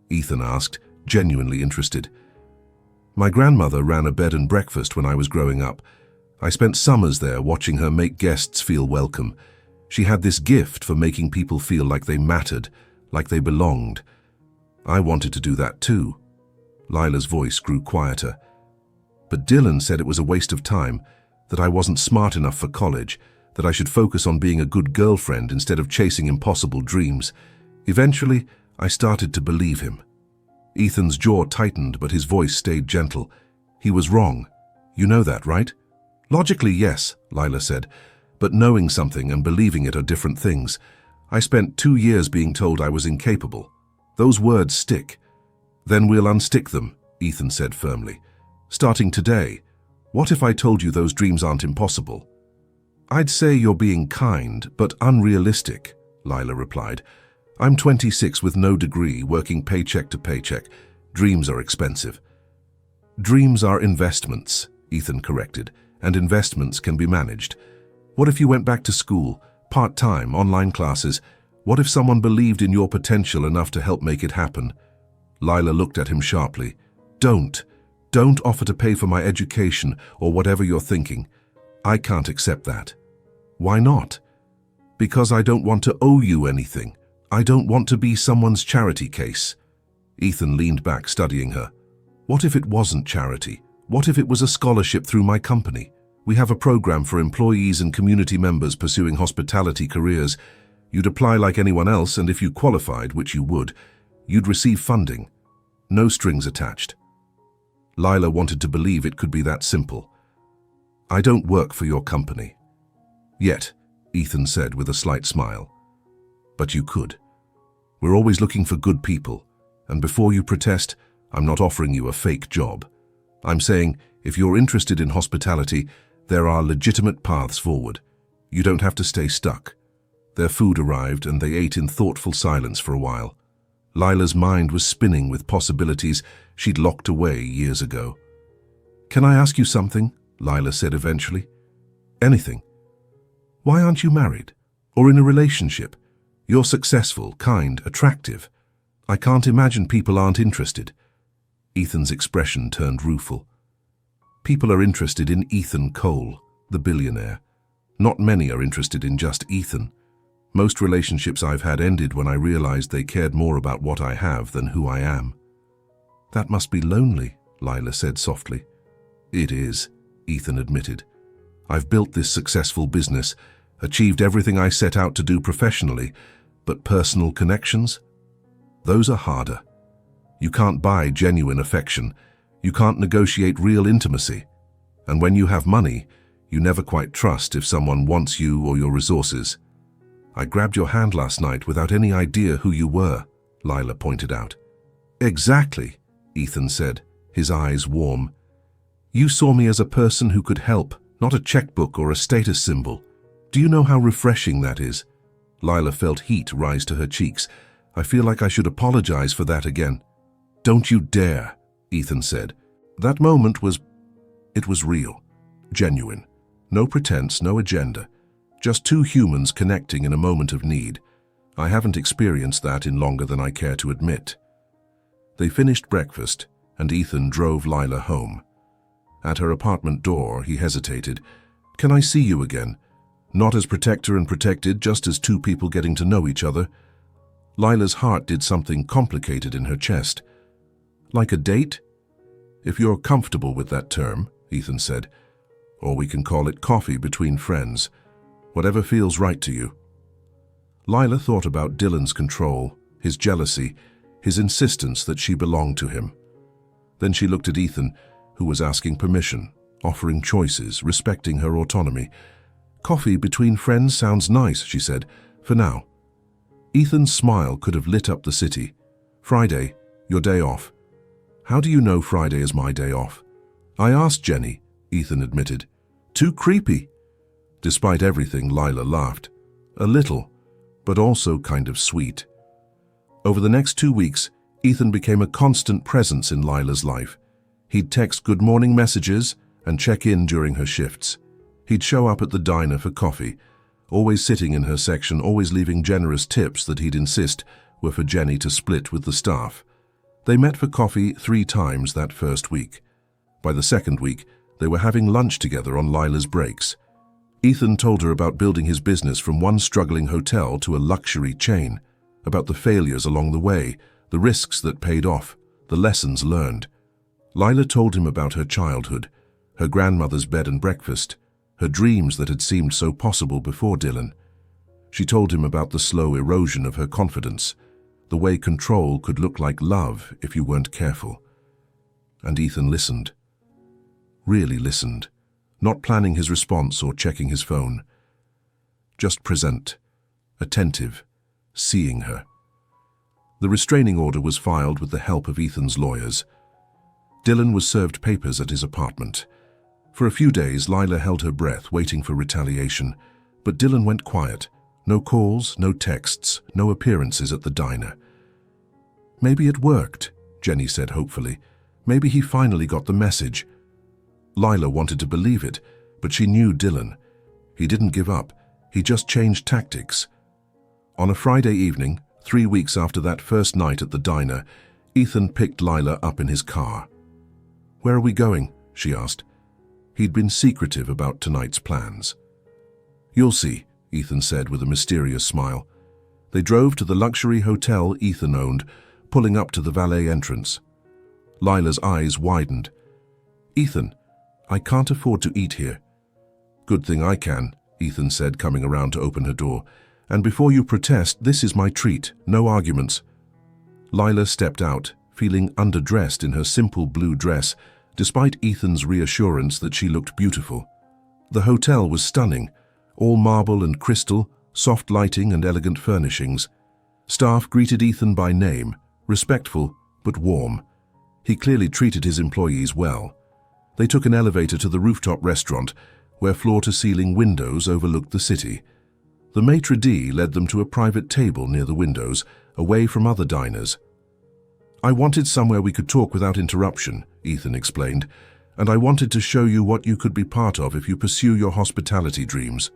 Ethan asked, genuinely interested. "My grandmother ran a bed and breakfast when I was growing up. I spent summers there watching her make guests feel welcome. She had this gift for making people feel like they mattered, like they belonged. I wanted to do that too." Lila's voice grew quieter. "But Dylan said it was a waste of time, that I wasn't smart enough for college, that I should focus on being a good girlfriend instead of chasing impossible dreams. Eventually, I started to believe him." Ethan's jaw tightened, but his voice stayed gentle. "He was wrong. You know that, right?" "Logically, yes," Lila said, "but knowing something and believing it are different things. I spent 2 years being told I was incapable. Those words stick." "Then we'll unstick them," Ethan said firmly. "Starting today, what if I told you those dreams aren't impossible?" "I'd say you're being kind, but unrealistic," Lila replied. "I'm 26 with no degree, working paycheck to paycheck. Dreams are expensive." "Dreams are investments," Ethan corrected, "and investments can be managed. What if you went back to school, part-time, online classes? What if someone believed in your potential enough to help make it happen?" Lila looked at him sharply. Don't offer to pay for my education or whatever you're thinking. I can't accept that." "Why not?" "Because I don't want to owe you anything. I don't want to be someone's charity case." Ethan leaned back, studying her. "What if it wasn't charity? What if it was a scholarship through my company? We have a program for employees and community members pursuing hospitality careers. You'd apply like anyone else, and if you qualified, which you would, you'd receive funding. No strings attached." Lila wanted to believe it could be that simple. "I don't work for your company." "Yet," Ethan said with a slight smile. "But you could. We're always looking for good people, and before you protest, I'm not offering you a fake job. I'm saying, if you're interested in hospitality, there are legitimate paths forward. You don't have to stay stuck." Their food arrived, and they ate in thoughtful silence for a while. Lila's mind was spinning with possibilities she'd locked away years ago. "Can I ask you something?" Lila said eventually. "Anything. Why aren't you married? Or in a relationship? You're successful, kind, attractive. I can't imagine people aren't interested." Ethan's expression turned rueful. "People are interested in Ethan Cole, the billionaire. Not many are interested in just Ethan. Most relationships I've had ended when I realized they cared more about what I have than who I am." "That must be lonely," Lila said softly. "It is," Ethan admitted. "I've built this successful business, achieved everything I set out to do professionally, but personal connections? Those are harder. You can't buy genuine affection. You can't negotiate real intimacy. And when you have money, you never quite trust if someone wants you or your resources." "I grabbed your hand last night without any idea who you were," Lila pointed out. "Exactly," Ethan said, his eyes warm. "You saw me as a person who could help, not a checkbook or a status symbol. Do you know how refreshing that is?" Lila felt heat rise to her cheeks. "I feel like I should apologize for that again." "Don't you dare," Ethan said. "That moment was real, genuine. No pretense, no agenda. Just two humans connecting in a moment of need. I haven't experienced that in longer than I care to admit." They finished breakfast, and Ethan drove Lila home. At her apartment door, he hesitated. "Can I see you again? Not as protector and protected, just as two people getting to know each other." Lila's heart did something complicated in her chest. "Like a date?" "If you're comfortable with that term," Ethan said. "Or we can call it coffee between friends. Whatever feels right to you." Lila thought about Dylan's control, his jealousy, his insistence that she belonged to him. Then she looked at Ethan, who was asking permission, offering choices, respecting her autonomy. "Coffee between friends sounds nice," she said, "for now." Ethan's smile could have lit up the city. "Friday, your day off." "How do you know Friday is my day off?" "I asked Jenny," Ethan admitted. "Too creepy." Despite everything, Lila laughed. A little, but also kind of sweet. Over the next 2 weeks, Ethan became a constant presence in Lila's life. He'd text good morning messages and check in during her shifts. He'd show up at the diner for coffee, always sitting in her section, always leaving generous tips that he'd insist were for Jenny to split with the staff. They met for coffee 3 times that first week. By the second week, they were having lunch together on Lila's breaks. Ethan told her about building his business from one struggling hotel to a luxury chain, about the failures along the way, the risks that paid off, the lessons learned. Lila told him about her childhood, her grandmother's bed and breakfast, her dreams that had seemed so possible before Dylan. She told him about the slow erosion of her confidence, the way control could look like love if you weren't careful. And Ethan listened. Really listened, not planning his response or checking his phone. Just present, attentive, seeing her. The restraining order was filed with the help of Ethan's lawyers. Dylan was served papers at his apartment. For a few days, Lila held her breath, waiting for retaliation, but Dylan went quiet. No calls, no texts, no appearances at the diner. Maybe it worked, Jenny said hopefully. Maybe he finally got the message. Lila wanted to believe it, but she knew Dylan. He didn't give up. He just changed tactics. On a Friday evening, 3 weeks after that first night at the diner, Ethan picked Lila up in his car. "Where are we going?" she asked. He'd been secretive about tonight's plans. "You'll see," Ethan said with a mysterious smile. They drove to the luxury hotel Ethan owned, pulling up to the valet entrance. Lila's eyes widened. "Ethan, I can't afford to eat here." "Good thing I can," Ethan said, coming around to open her door. "And before you protest, this is my treat, no arguments." Lila stepped out, feeling underdressed in her simple blue dress, despite Ethan's reassurance that she looked beautiful. The hotel was stunning, all marble and crystal, soft lighting and elegant furnishings. Staff greeted Ethan by name, respectful but warm. He clearly treated his employees well. They took an elevator to the rooftop restaurant, where floor-to-ceiling windows overlooked the city. The maitre d' led them to a private table near the windows, away from other diners. "I wanted somewhere we could talk without interruption," Ethan explained, "and I wanted to show you what you could be part of if you pursue your hospitality dreams."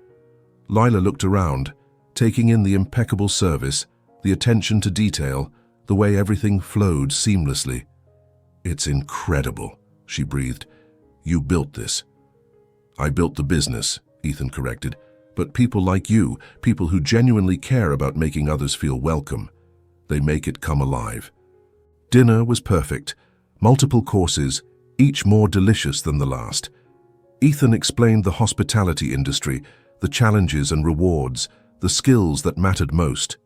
Lila looked around, taking in the impeccable service, the attention to detail, the way everything flowed seamlessly. "It's incredible," she breathed. "You built this." "I built the business," Ethan corrected. "But people like you, people who genuinely care about making others feel welcome, they make it come alive." Dinner was perfect. Multiple courses, each more delicious than the last. Ethan explained the hospitality industry, the challenges and rewards, the skills that mattered most.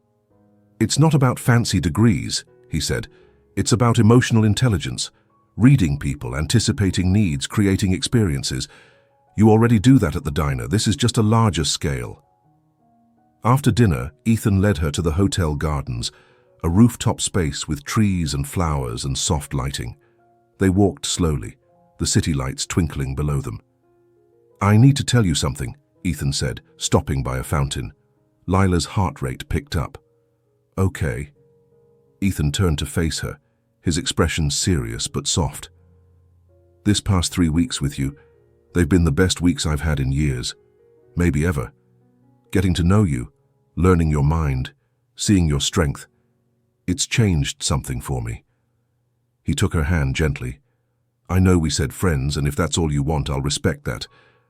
"It's not about fancy degrees," he said. "It's about emotional intelligence, reading people, anticipating needs, creating experiences. You already do that at the diner. This is just a larger scale." After dinner, Ethan led her to the hotel gardens, a rooftop space with trees and flowers and soft lighting. They walked slowly, the city lights twinkling below them. "I need to tell you something," Ethan said, stopping by a fountain. Lila's heart rate picked up. "Okay." Ethan turned to face her, his expression serious but soft. "This past 3 weeks with you, they've been the best weeks I've had in years, maybe ever. Getting to know you, learning your mind, seeing your strength, it's changed something for me." He took her hand gently. "I know we said friends, and if that's all you want, I'll respect that.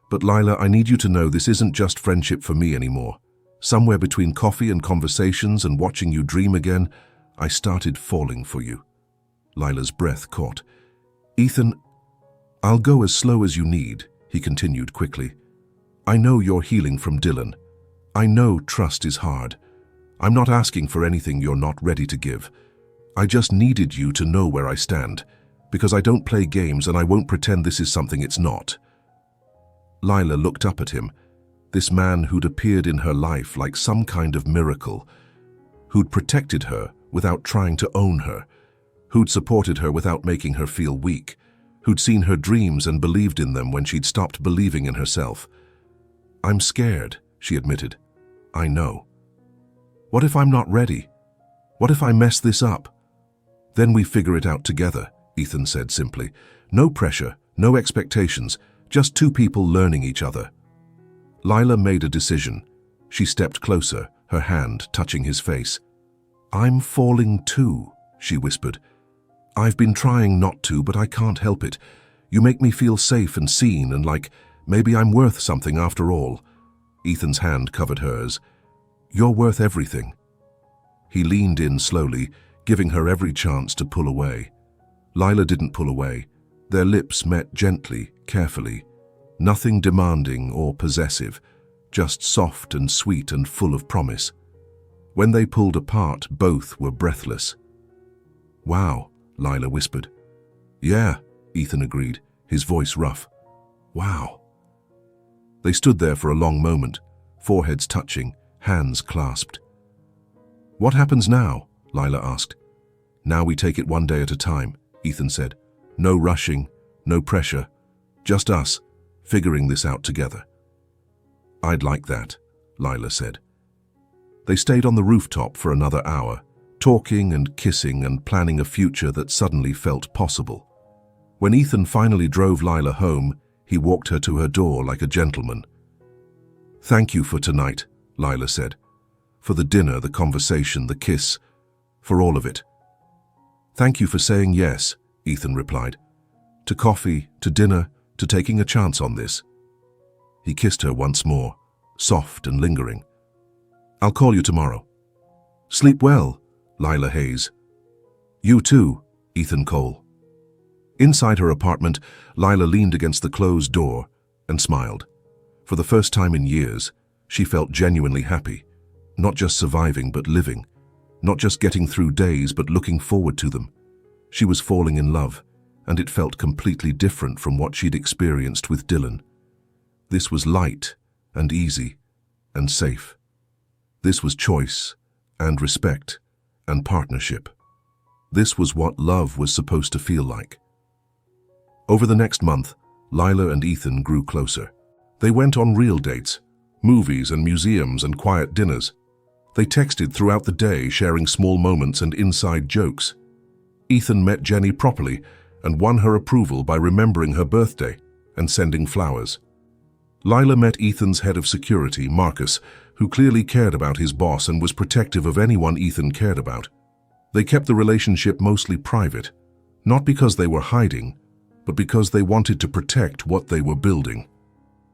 But Lila, I need you to know this isn't just friendship for me anymore. Somewhere between coffee and conversations and watching you dream again, I started falling for you." Lila's breath caught. "Ethan, I'll go as slow as you need," he continued quickly. "I know you're healing from Dylan. I know trust is hard. I'm not asking for anything you're not ready to give. I just needed you to know where I stand, because I don't play games and I won't pretend this is something it's not." Lila looked up at him, this man who'd appeared in her life like some kind of miracle, who'd protected her without trying to own her, who'd supported her without making her feel weak, who'd seen her dreams and believed in them when she'd stopped believing in herself. "I'm scared," she admitted. "I know. What if I'm not ready? What if I mess this up?" "Then we figure it out together," Ethan said simply. "No pressure, no expectations, just 2 people learning each other." Lila made a decision. She stepped closer, her hand touching his face. "I'm falling too," she whispered. "I've been trying not to, but I can't help it. You make me feel safe and seen and like maybe I'm worth something after all." Ethan's hand covered hers. "You're worth everything." He leaned in slowly, giving her every chance to pull away. Lila didn't pull away. Their lips met gently, carefully. Nothing demanding or possessive, just soft and sweet and full of promise. When they pulled apart, both were breathless. "Wow," Lila whispered. "Yeah," Ethan agreed, his voice rough. "Wow." They stood there for a long moment, foreheads touching, hands clasped. "What happens now?" Lila asked. "Now we take it one day at a time," Ethan said. "No rushing, no pressure, just us, figuring this out together." "I'd like that," Lila said. They stayed on the rooftop for another hour, talking and kissing and planning a future that suddenly felt possible. When Ethan finally drove Lila home, he walked her to her door like a gentleman. "Thank you for tonight," Lila said. "For the dinner, the conversation, the kiss, for all of it." "Thank you for saying yes," Ethan replied. "To coffee, to dinner, to taking a chance on this." He kissed her once more, soft and lingering. "I'll call you tomorrow." "Sleep well," Lila Hayes. "You too," Ethan Cole. Inside her apartment, Lila leaned against the closed door and smiled. For the first time in years, she felt genuinely happy, not just surviving but living, not just getting through days but looking forward to them. She was falling in love, and it felt completely different from what she'd experienced with Dylan. This was light and easy and safe. This was choice and respect and partnership. This was what love was supposed to feel like. Over the next month, Lila and Ethan grew closer. They went on real dates, movies and museums and quiet dinners. They texted throughout the day, sharing small moments and inside jokes. Ethan met Jenny properly and won her approval by remembering her birthday and sending flowers. Lila met Ethan's head of security, Marcus, who clearly cared about his boss and was protective of anyone Ethan cared about. They kept the relationship mostly private, not because they were hiding, but because they wanted to protect what they were building.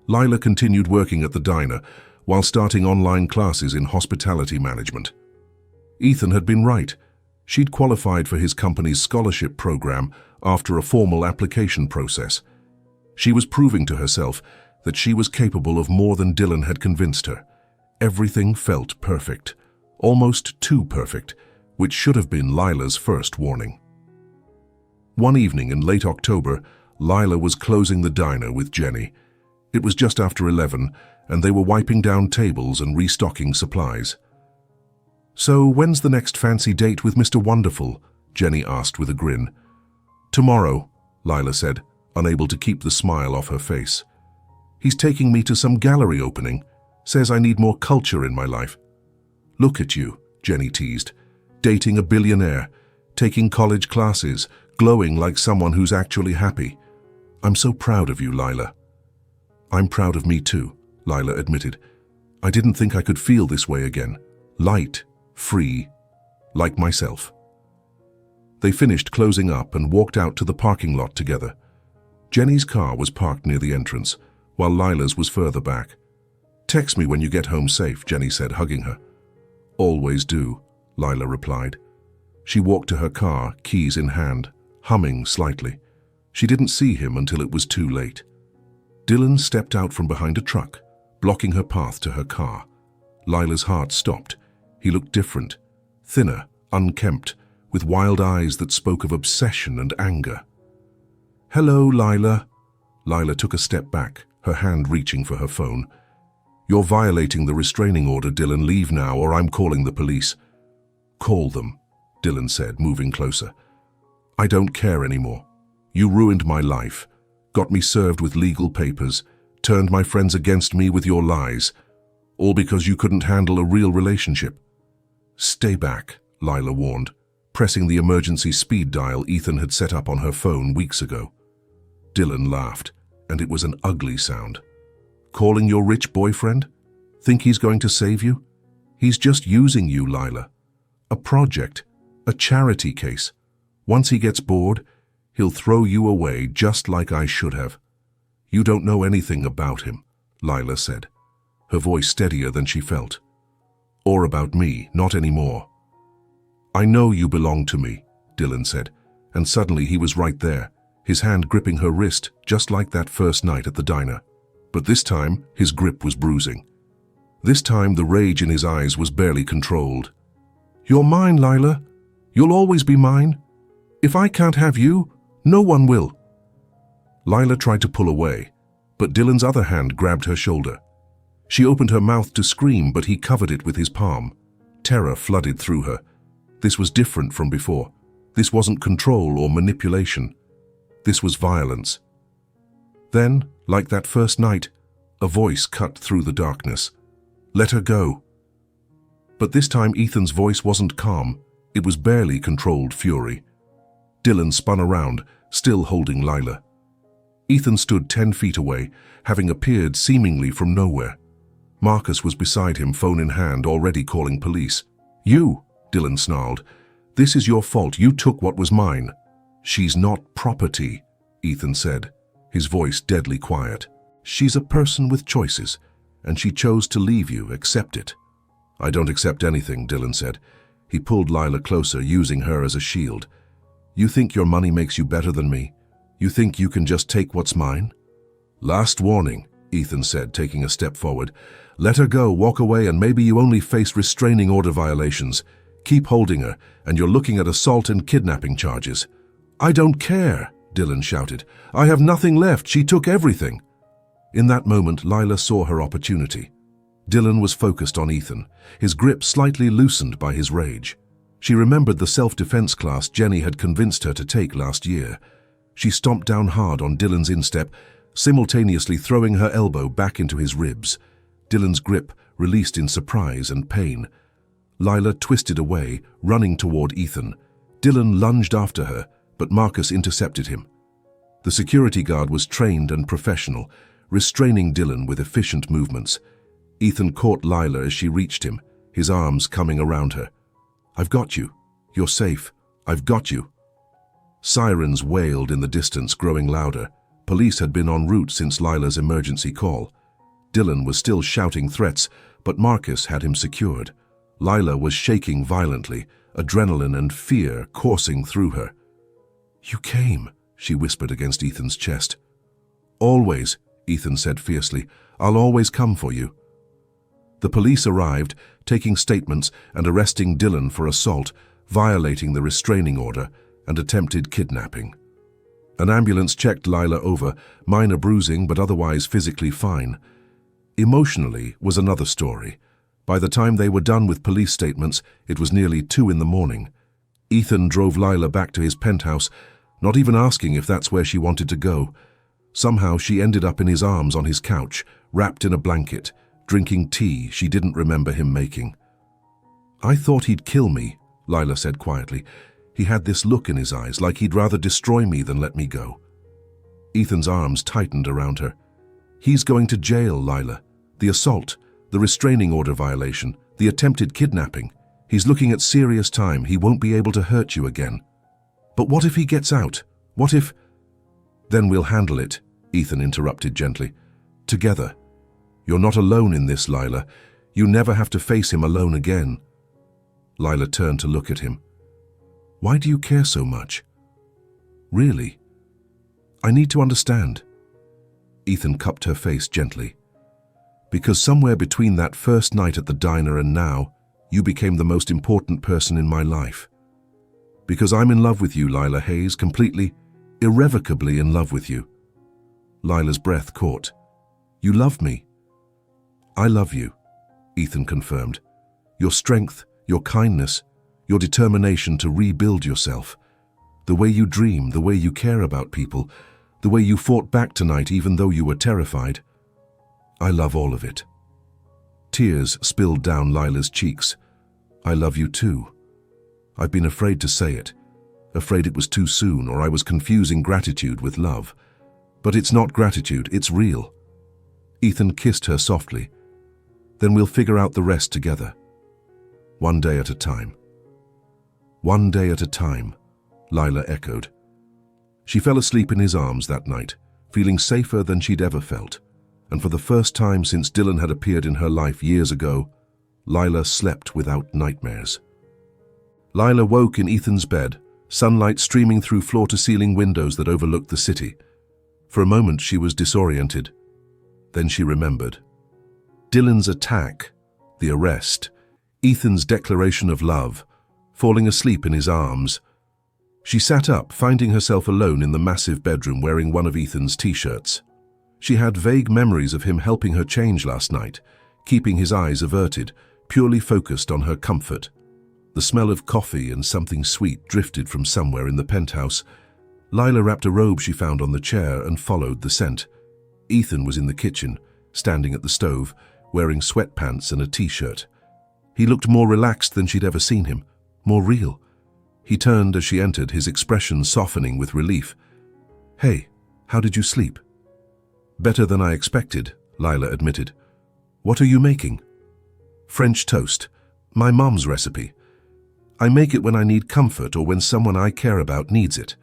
Lila continued working at the diner while starting online classes in hospitality management. Ethan had been right. She'd qualified for his company's scholarship program after a formal application process. She was proving to herself that she was capable of more than Dylan had convinced her. Everything felt perfect, almost too perfect, which should have been Lila's first warning. One evening in late October, Lila was closing the diner with Jenny. It was just after 11, and they were wiping down tables and restocking supplies. "So when's the next fancy date with Mr. Wonderful?" Jenny asked with a grin. "Tomorrow," Lila said, unable to keep the smile off her face. "He's taking me to some gallery opening. Says I need more culture in my life." "Look at you," Jenny teased, "dating a billionaire, taking college classes, glowing like someone who's actually happy. I'm so proud of you, Lila." "I'm proud of me too," Lila admitted. "I didn't think I could feel this way again. Light, free, like myself." They finished closing up and walked out to the parking lot together. Jenny's car was parked near the entrance, while Lila's was further back. "Text me when you get home safe," Jenny said, hugging her. "Always do," Lila replied. She walked to her car, keys in hand, humming slightly. She didn't see him until it was too late. Dylan stepped out from behind a truck, blocking her path to her car. Lila's heart stopped. He looked different, thinner, unkempt, with wild eyes that spoke of obsession and anger. "Hello, Lila." Lila took a step back, her hand reaching for her phone. "You're violating the restraining order, Dylan. Leave now, or I'm calling the police." "Call them," Dylan said, moving closer. "I don't care anymore. You ruined my life, got me served with legal papers, turned my friends against me with your lies, all because you couldn't handle a real relationship." "Stay back," Lila warned, pressing the emergency speed dial Ethan had set up on her phone weeks ago. Dylan laughed, and it was an ugly sound. Calling your rich boyfriend? Think he's going to save you? He's just using you, Lila. A project, a charity case. Once he gets bored, he'll throw you away just like I should have. You don't know anything about him, Lila said, her voice steadier than she felt. Or about me, not anymore. I know you belong to me, Dylan said, and suddenly he was right there, his hand gripping her wrist, just like that first night at the diner. But this time, his grip was bruising. This time, the rage in his eyes was barely controlled. You're mine, Lila. You'll always be mine. If I can't have you, no one will. Lila tried to pull away, but Dylan's other hand grabbed her shoulder. She opened her mouth to scream, but he covered it with his palm. Terror flooded through her. This was different from before. This wasn't control or manipulation. This was violence. Then, like that first night, a voice cut through the darkness. Let her go. But this time Ethan's voice wasn't calm. It was barely controlled fury. Dylan spun around, still holding Lila. Ethan stood 10 feet away, having appeared seemingly from nowhere. Marcus was beside him, phone in hand, already calling police. You, Dylan snarled. This is your fault. You took what was mine. She's not property, Ethan said, his voice deadly quiet. She's a person with choices, and she chose to leave you. Accept it. I don't accept anything, Dylan said. He pulled Lila closer, using her as a shield. You think your money makes you better than me? You think you can just take what's mine? Last warning, Ethan said, taking a step forward. Let her go, walk away, and maybe you only face restraining order violations. Keep holding her, and you're looking at assault and kidnapping charges. I don't care, Dylan shouted. I have nothing left. She took everything. In that moment, Lila saw her opportunity. Dylan was focused on Ethan, his grip slightly loosened by his rage. She remembered the self-defense class Jenny had convinced her to take last year. She stomped down hard on Dylan's instep, simultaneously throwing her elbow back into his ribs. Dylan's grip released in surprise and pain. Lila twisted away, running toward Ethan. Dylan lunged after her, but Marcus intercepted him. The security guard was trained and professional, restraining Dylan with efficient movements. Ethan caught Lila as she reached him, his arms coming around her. I've got you. You're safe. I've got you. Sirens wailed in the distance, growing louder. Police had been en route since Lila's emergency call. Dylan was still shouting threats, but Marcus had him secured. Lila was shaking violently, adrenaline and fear coursing through her. You came, she whispered against Ethan's chest. Always, Ethan said fiercely. I'll always come for you. The police arrived, taking statements and arresting Dylan for assault, violating the restraining order, and attempted kidnapping. An ambulance checked Lila over, minor bruising but otherwise physically fine. Emotionally was another story. By the time they were done with police statements, it was nearly 2 in the morning. Ethan drove Lila back to his penthouse, not even asking if that's where she wanted to go. Somehow she ended up in his arms on his couch, wrapped in a blanket, drinking tea she didn't remember him making. I thought he'd kill me, Lila said quietly. He had this look in his eyes, like he'd rather destroy me than let me go. Ethan's arms tightened around her. He's going to jail, Lila. The assault, the restraining order violation, the attempted kidnapping. He's looking at serious time. He won't be able to hurt you again. But what if he gets out? What if... Then we'll handle it, Ethan interrupted gently. Together. You're not alone in this, Lila. You never have to face him alone again. Lila turned to look at him. Why do you care so much? Really? I need to understand. Ethan cupped her face gently. Because somewhere between that first night at the diner and now, you became the most important person in my life. Because I'm in love with you, Lila Hayes, completely, irrevocably in love with you. Lila's breath caught. You love me. I love you, Ethan confirmed. Your strength, your kindness, your determination to rebuild yourself. The way you dream, the way you care about people, the way you fought back tonight even though you were terrified. I love all of it. Tears spilled down Lila's cheeks. I love you too. I've been afraid to say it, afraid it was too soon or I was confusing gratitude with love. But it's not gratitude, it's real. Ethan kissed her softly. Then we'll figure out the rest together. One day at a time. One day at a time, Lila echoed. She fell asleep in his arms that night, feeling safer than she'd ever felt. And for the first time since Dylan had appeared in her life years ago, Lila slept without nightmares. Lila woke in Ethan's bed, sunlight streaming through floor-to-ceiling windows that overlooked the city. For a moment she was disoriented. Then she remembered. Dylan's attack, the arrest, Ethan's declaration of love, falling asleep in his arms. She sat up, finding herself alone in the massive bedroom wearing one of Ethan's t-shirts. She had vague memories of him helping her change last night, keeping his eyes averted, purely focused on her comfort. The smell of coffee and something sweet drifted from somewhere in the penthouse. Lila wrapped a robe she found on the chair and followed the scent. Ethan was in the kitchen, standing at the stove, wearing sweatpants and a t-shirt. He looked more relaxed than she'd ever seen him, more real. He turned as she entered, his expression softening with relief. "Hey, how did you sleep?" "Better than I expected," Lila admitted. "What are you making?" "French toast. My mom's recipe. I make it when I need comfort or when someone I care about needs it."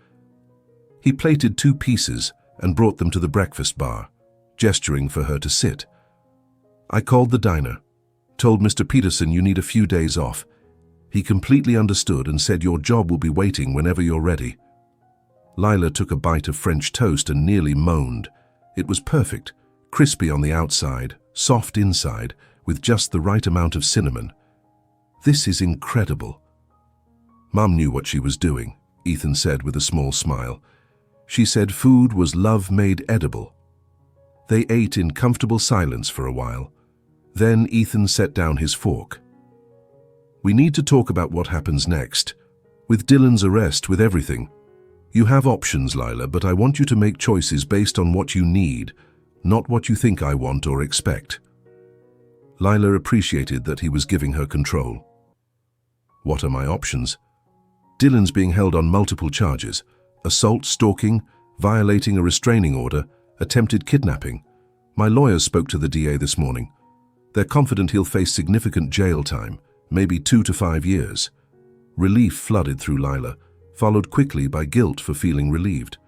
He plated 2 pieces and brought them to the breakfast bar, gesturing for her to sit. "I called the diner, told Mr. Peterson you need a few days off. He completely understood and said your job will be waiting whenever you're ready." Lila took a bite of French toast and nearly moaned. It was perfect, crispy on the outside, soft inside, with just the right amount of cinnamon. "This is incredible." "Mom knew what she was doing," Ethan said with a small smile. "She said food was love made edible." They ate in comfortable silence for a while. Then Ethan set down his fork. "We need to talk about what happens next. With Dylan's arrest, with everything. You have options, Lila, but I want you to make choices based on what you need, not what you think I want or expect." Lila appreciated that he was giving her control. "What are my options?" "Dylan's being held on multiple charges: assault, stalking, violating a restraining order, attempted kidnapping. My lawyers spoke to the DA this morning. They're confident he'll face significant jail time, maybe 2 to 5 years. Relief flooded through Lila, followed quickly by guilt for feeling relieved.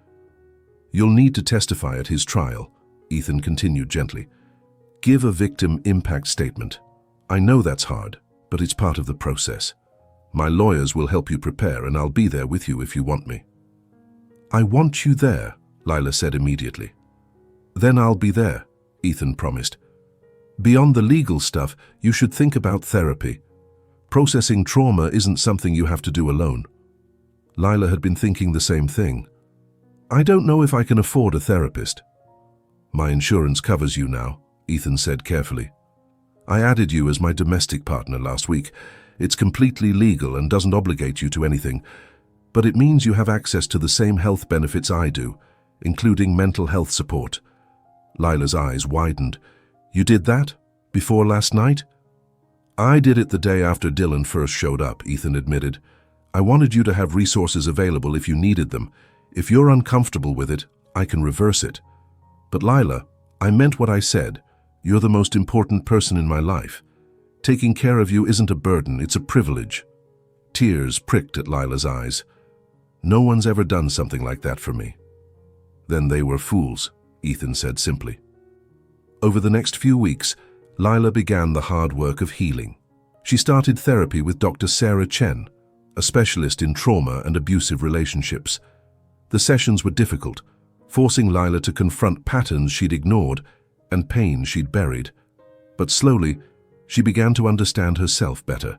"You'll need to testify at his trial," Ethan continued gently. "Give a victim impact statement. I know that's hard, but it's part of the process. My lawyers will help you prepare, and I'll be there with you if you want me." "I want you there," Lila said immediately. "Then I'll be there," Ethan promised. "Beyond the legal stuff, you should think about therapy. Processing trauma isn't something you have to do alone." Lila had been thinking the same thing. "I don't know if I can afford a therapist." "My insurance covers you now," Ethan said carefully. "I added you as my domestic partner last week. It's completely legal and doesn't obligate you to anything, but it means you have access to the same health benefits I do, including mental health support." Lila's eyes widened. "You did that? Before last night?" "I did it the day after Dylan first showed up," Ethan admitted. "I wanted you to have resources available if you needed them. If you're uncomfortable with it, I can reverse it. But Lila, I meant what I said. You're the most important person in my life. Taking care of you isn't a burden, it's a privilege." Tears pricked at Lila's eyes. "No one's ever done something like that for me." "Then they were fools," Ethan said simply. Over the next few weeks, Lila began the hard work of healing. She started therapy with Dr. Sarah Chen, a specialist in trauma and abusive relationships. The sessions were difficult, forcing Lila to confront patterns she'd ignored and pain she'd buried. But slowly, she began to understand herself better.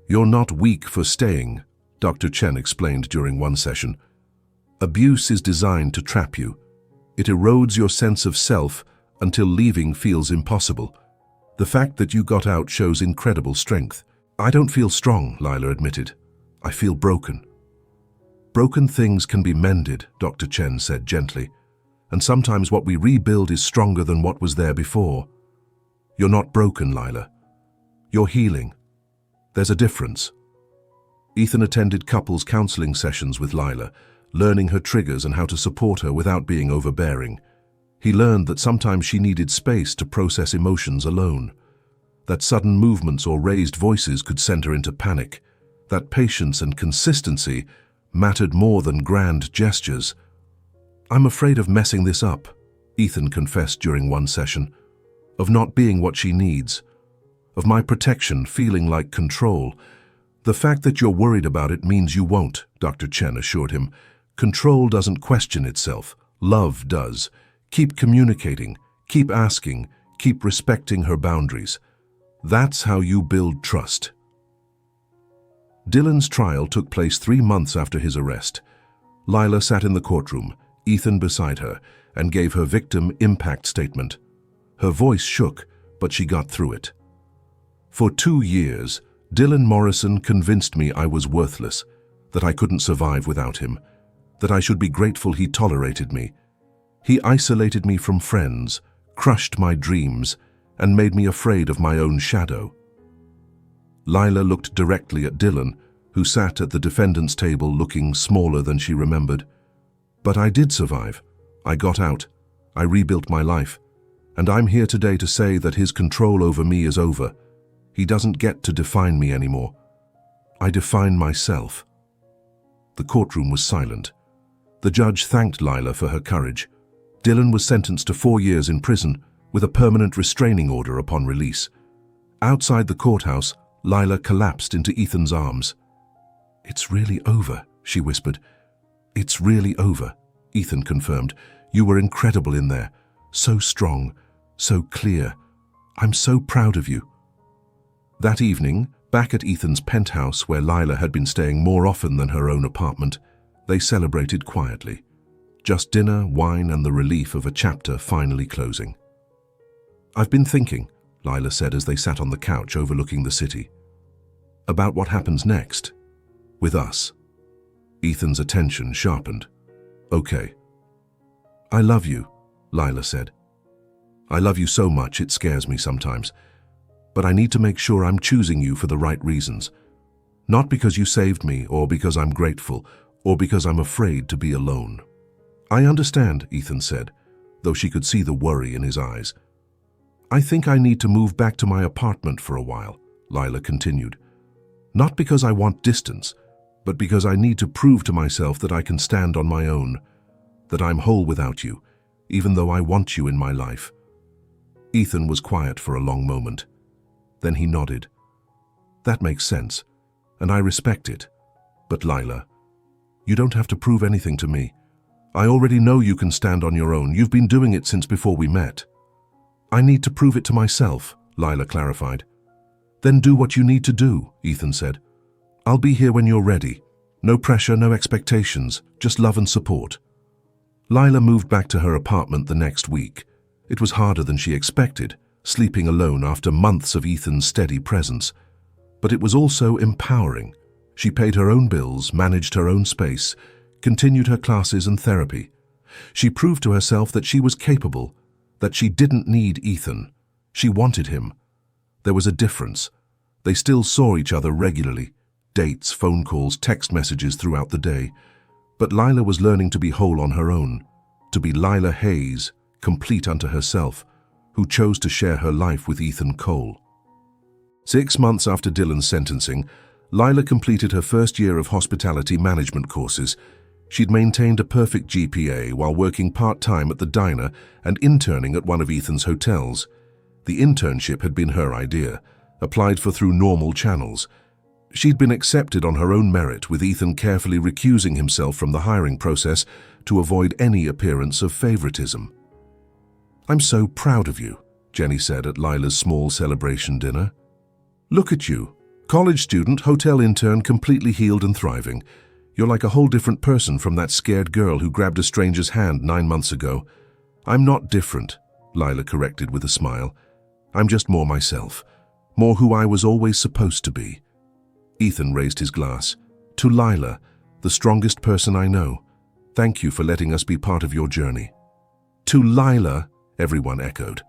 "You're not weak for staying," Dr. Chen explained during one session. "Abuse is designed to trap you. It erodes your sense of self until leaving feels impossible. The fact that you got out shows incredible strength." "I don't feel strong," Lila admitted. "I feel broken." "Broken things can be mended," Dr. Chen said gently. "And sometimes what we rebuild is stronger than what was there before." "You're not broken, Lila. You're healing. There's a difference." Ethan attended couples counseling sessions with Lila, learning her triggers and how to support her without being overbearing. He learned that sometimes she needed space to process emotions alone, that sudden movements or raised voices could send her into panic, that patience and consistency mattered more than grand gestures. "I'm afraid of messing this up," Ethan confessed during one session, "of not being what she needs, of my protection feeling like control." "The fact that you're worried about it means you won't," Dr. Chen assured him. "Control doesn't question itself. Love does. Keep communicating, keep asking, keep respecting her boundaries. That's how you build trust." Dylan's trial took place 3 months after his arrest. Lila sat in the courtroom, Ethan beside her, and gave her victim impact statement. Her voice shook, but she got through it. "For 2 years, Dylan Morrison convinced me I was worthless, that I couldn't survive without him, that I should be grateful he tolerated me. He isolated me from friends, crushed my dreams, and made me afraid of my own shadow." Lila looked directly at Dylan, who sat at the defendant's table looking smaller than she remembered. "But I did survive. I got out. I rebuilt my life. And I'm here today to say that his control over me is over. He doesn't get to define me anymore. I define myself." The courtroom was silent. The judge thanked Lila for her courage. Dylan was sentenced to 4 years in prison with a permanent restraining order upon release. Outside the courthouse, Lila collapsed into Ethan's arms. "It's really over," she whispered. "It's really over," Ethan confirmed. "You were incredible in there. So strong, so clear. I'm so proud of you." That evening, back at Ethan's penthouse where Lila had been staying more often than her own apartment, they celebrated quietly. Just dinner, wine, and the relief of a chapter finally closing. "I've been thinking," Lila said as they sat on the couch overlooking the city, "about what happens next. With us." Ethan's attention sharpened. "Okay." "I love you," Lila said. "I love you so much it scares me sometimes. But I need to make sure I'm choosing you for the right reasons. Not because you saved me, or because I'm grateful, or because I'm afraid to be alone." "I understand," Ethan said, though she could see the worry in his eyes. "I think I need to move back to my apartment for a while," Lila continued. "Not because I want distance, but because I need to prove to myself that I can stand on my own, that I'm whole without you, even though I want you in my life." Ethan was quiet for a long moment. Then he nodded. "That makes sense, and I respect it. But Lila, you don't have to prove anything to me. I already know you can stand on your own. You've been doing it since before we met." "I need to prove it to myself," Lila clarified. "Then do what you need to do," Ethan said. "I'll be here when you're ready. No pressure, no expectations, just love and support." Lila moved back to her apartment the next week. It was harder than she expected, sleeping alone after months of Ethan's steady presence. But it was also empowering. She paid her own bills, managed her own space, continued her classes and therapy. She proved to herself that she was capable, that she didn't need Ethan. She wanted him. There was a difference. They still saw each other regularly, dates, phone calls, text messages throughout the day. But Lila was learning to be whole on her own, to be Lila Hayes, complete unto herself, who chose to share her life with Ethan Cole. 6 months after Dylan's sentencing, Lila completed her first year of hospitality management courses. She'd maintained a perfect GPA while working part-time at the diner and interning at one of Ethan's hotels. The internship had been her idea, applied for through normal channels. She'd been accepted on her own merit, with Ethan carefully recusing himself from the hiring process to avoid any appearance of favoritism. "I'm so proud of you," Jenny said at Lila's small celebration dinner. "Look at you, college student, hotel intern, completely healed and thriving. You're like a whole different person from that scared girl who grabbed a stranger's hand 9 months ago." "I'm not different," Lila corrected with a smile. "I'm just more myself, more who I was always supposed to be." Ethan raised his glass. "To Lila, the strongest person I know. Thank you for letting us be part of your journey." "To Lila," everyone echoed.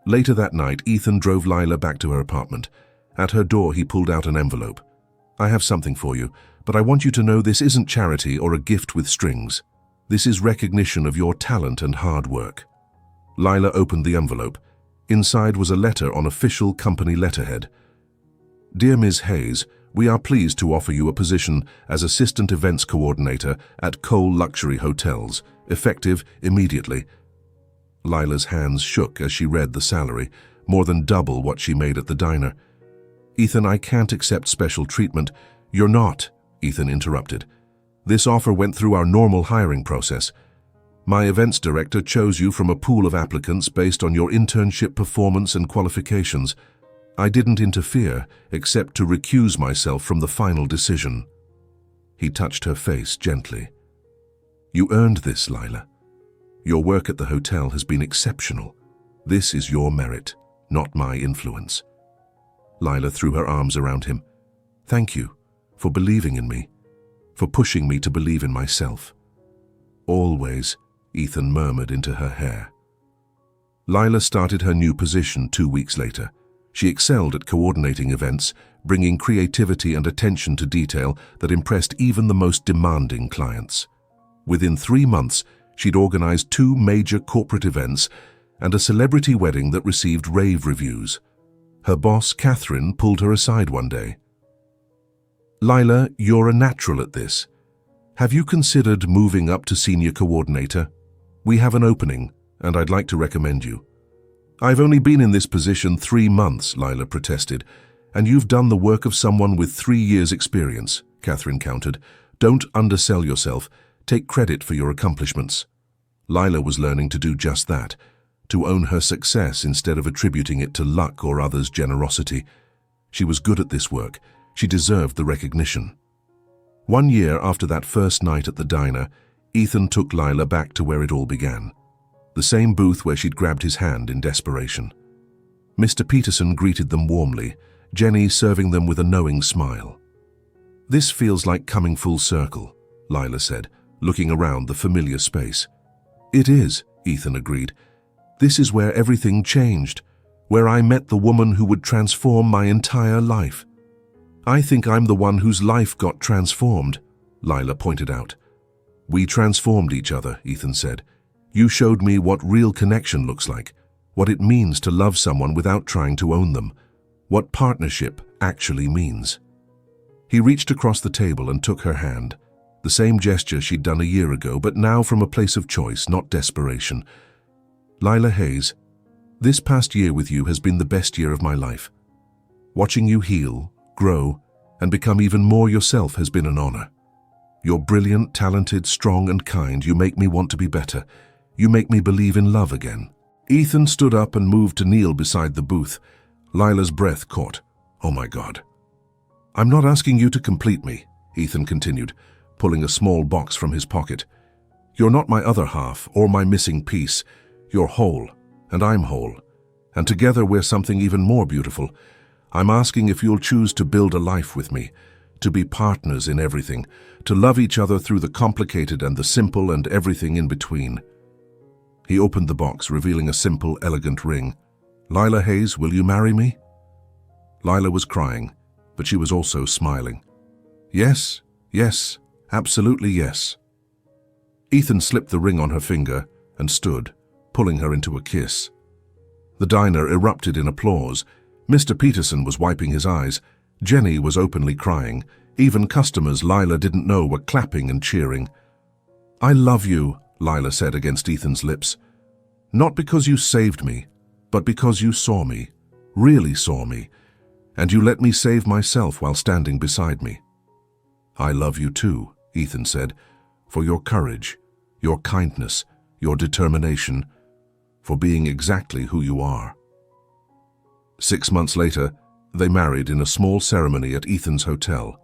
Later that night, Ethan drove Lila back to her apartment. At her door, he pulled out an envelope. "I have something for you, but I want you to know this isn't charity or a gift with strings. This is recognition of your talent and hard work." Lila opened the envelope. Inside was a letter on official company letterhead. Dear Ms. Hayes, we are pleased to offer you a position as Assistant Events Coordinator at Cole Luxury Hotels, effective immediately. Lila's hands shook as she read the salary, more than double what she made at the diner. Ethan, I can't accept special treatment. You're not, Ethan interrupted. This offer went through our normal hiring process. My events director chose you from a pool of applicants based on your internship performance and qualifications. I didn't interfere, except to recuse myself from the final decision. He touched her face gently. You earned this, Lila. Your work at the hotel has been exceptional. This is your merit, not my influence. Lila threw her arms around him. Thank you for believing in me, for pushing me to believe in myself. Always, Ethan murmured into her hair. Lila started her new position 2 weeks later. She excelled at coordinating events, bringing creativity and attention to detail that impressed even the most demanding clients. Within 3 months, she'd organized 2 major corporate events and a celebrity wedding that received rave reviews. Her boss, Catherine, pulled her aside one day. Lila, you're a natural at this. Have you considered moving up to senior coordinator? We have an opening, and I'd like to recommend you. I've only been in this position 3 months, Lila protested, and you've done the work of someone with 3 years' experience, Catherine countered. Don't undersell yourself. Take credit for your accomplishments. Lila was learning to do just that, to own her success instead of attributing it to luck or others' generosity. She was good at this work. She deserved the recognition. 1 year after that first night at the diner, Ethan took Lila back to where it all began. The same booth where she'd grabbed his hand in desperation. Mr. Peterson greeted them warmly, Jenny serving them with a knowing smile. This feels like coming full circle, Lila said, looking around the familiar space. It is, Ethan agreed. This is where everything changed, where I met the woman who would transform my entire life. I think I'm the one whose life got transformed, Lila pointed out. We transformed each other, Ethan said. You showed me what real connection looks like, what it means to love someone without trying to own them, what partnership actually means. He reached across the table and took her hand, the same gesture she'd done a year ago, but now from a place of choice, not desperation. Lila Hayes, this past year with you has been the best year of my life. Watching you heal, grow, and become even more yourself has been an honor. You're brilliant, talented, strong, and kind. You make me want to be better. You make me believe in love again. Ethan stood up and moved to kneel beside the booth. Lila's breath caught. Oh my God. I'm not asking you to complete me, Ethan continued, pulling a small box from his pocket. You're not my other half or my missing piece. You're whole, and I'm whole. And together we're something even more beautiful. I'm asking if you'll choose to build a life with me, to be partners in everything, to love each other through the complicated and the simple and everything in between. He opened the box, revealing a simple, elegant ring. Lila Hayes, will you marry me? Lila was crying, but she was also smiling. Yes, yes, absolutely yes. Ethan slipped the ring on her finger and stood, pulling her into a kiss. The diner erupted in applause. Mr. Peterson was wiping his eyes. Jenny was openly crying. Even customers Lila didn't know were clapping and cheering. I love you, Lila said against Ethan's lips. Not because you saved me, but because you saw me, really saw me, and you let me save myself while standing beside me. I love you too, Ethan said, for your courage, your kindness, your determination, for being exactly who you are. 6 months later, they married in a small ceremony at Ethan's hotel.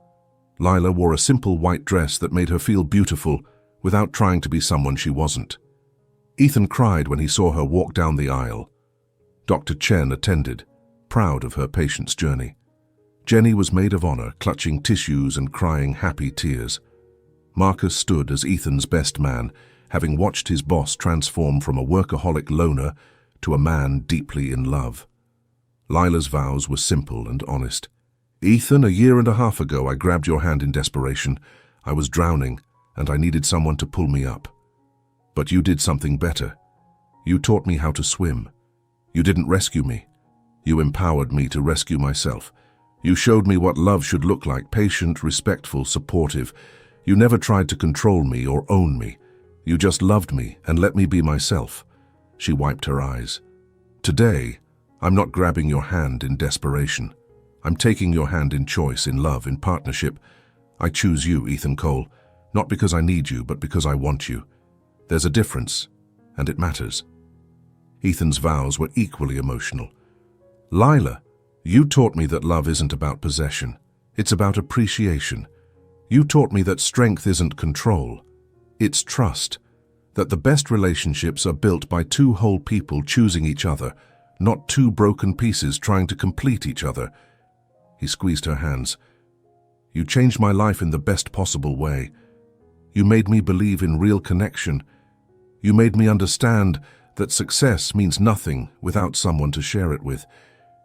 Lila wore a simple white dress that made her feel beautiful without trying to be someone she wasn't. Ethan cried when he saw her walk down the aisle. Dr. Chen attended, proud of her patient's journey. Jenny was maid of honor, clutching tissues and crying happy tears. Marcus stood as Ethan's best man, having watched his boss transform from a workaholic loner to a man deeply in love. Lila's vows were simple and honest. Ethan, a year and a half ago, I grabbed your hand in desperation. I was drowning, and I needed someone to pull me up. But you did something better. You taught me how to swim. You didn't rescue me. You empowered me to rescue myself. You showed me what love should look like, patient, respectful, supportive. You never tried to control me or own me. You just loved me and let me be myself." She wiped her eyes. "Today, I'm not grabbing your hand in desperation. I'm taking your hand in choice, in love, in partnership. I choose you, Ethan Cole, not because I need you, but because I want you. There's a difference, and it matters." Ethan's vows were equally emotional. "Lila, you taught me that love isn't about possession. It's about appreciation. You taught me that strength isn't control. It's trust. That the best relationships are built by two whole people choosing each other, not two broken pieces trying to complete each other." He squeezed her hands. "You changed my life in the best possible way. You made me believe in real connection. You made me understand that success means nothing without someone to share it with.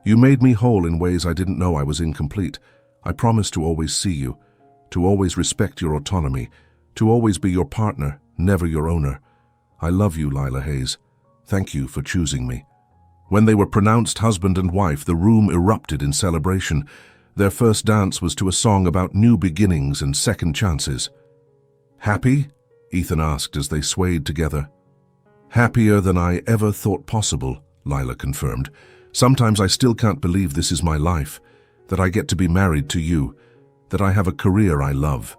You made me whole in ways I didn't know I was incomplete. I promise to always see you, to always respect your autonomy, to always be your partner, never your owner. I love you, Lila Hayes. Thank you for choosing me." When they were pronounced husband and wife, the room erupted in celebration. Their first dance was to a song about new beginnings and second chances. "Happy?" Ethan asked as they swayed together. "Happier than I ever thought possible," Lila confirmed. "Sometimes I still can't believe this is my life, that I get to be married to you, that I have a career I love,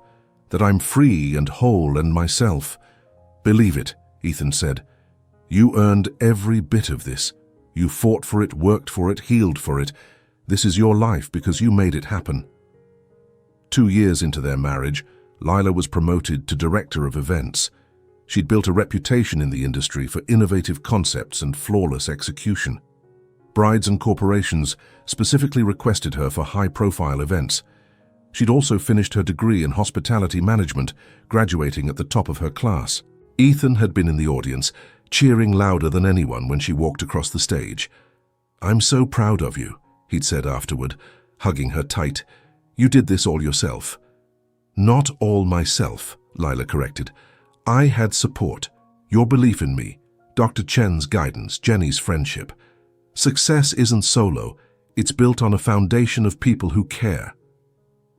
that I'm free and whole and myself." "Believe it," Ethan said. "You earned every bit of this. You fought for it, worked for it, healed for it. This is your life because you made it happen." 2 years into their marriage, Lila was promoted to director of events. She'd built a reputation in the industry for innovative concepts and flawless execution. Brides and corporations specifically requested her for high-profile events. She'd also finished her degree in hospitality management, graduating at the top of her class. Ethan had been in the audience, cheering louder than anyone when she walked across the stage. "I'm so proud of you," he'd said afterward, hugging her tight. "You did this all yourself." "Not all myself," Lila corrected. "I had support, your belief in me, Dr. Chen's guidance, Jenny's friendship. Success isn't solo, it's built on a foundation of people who care."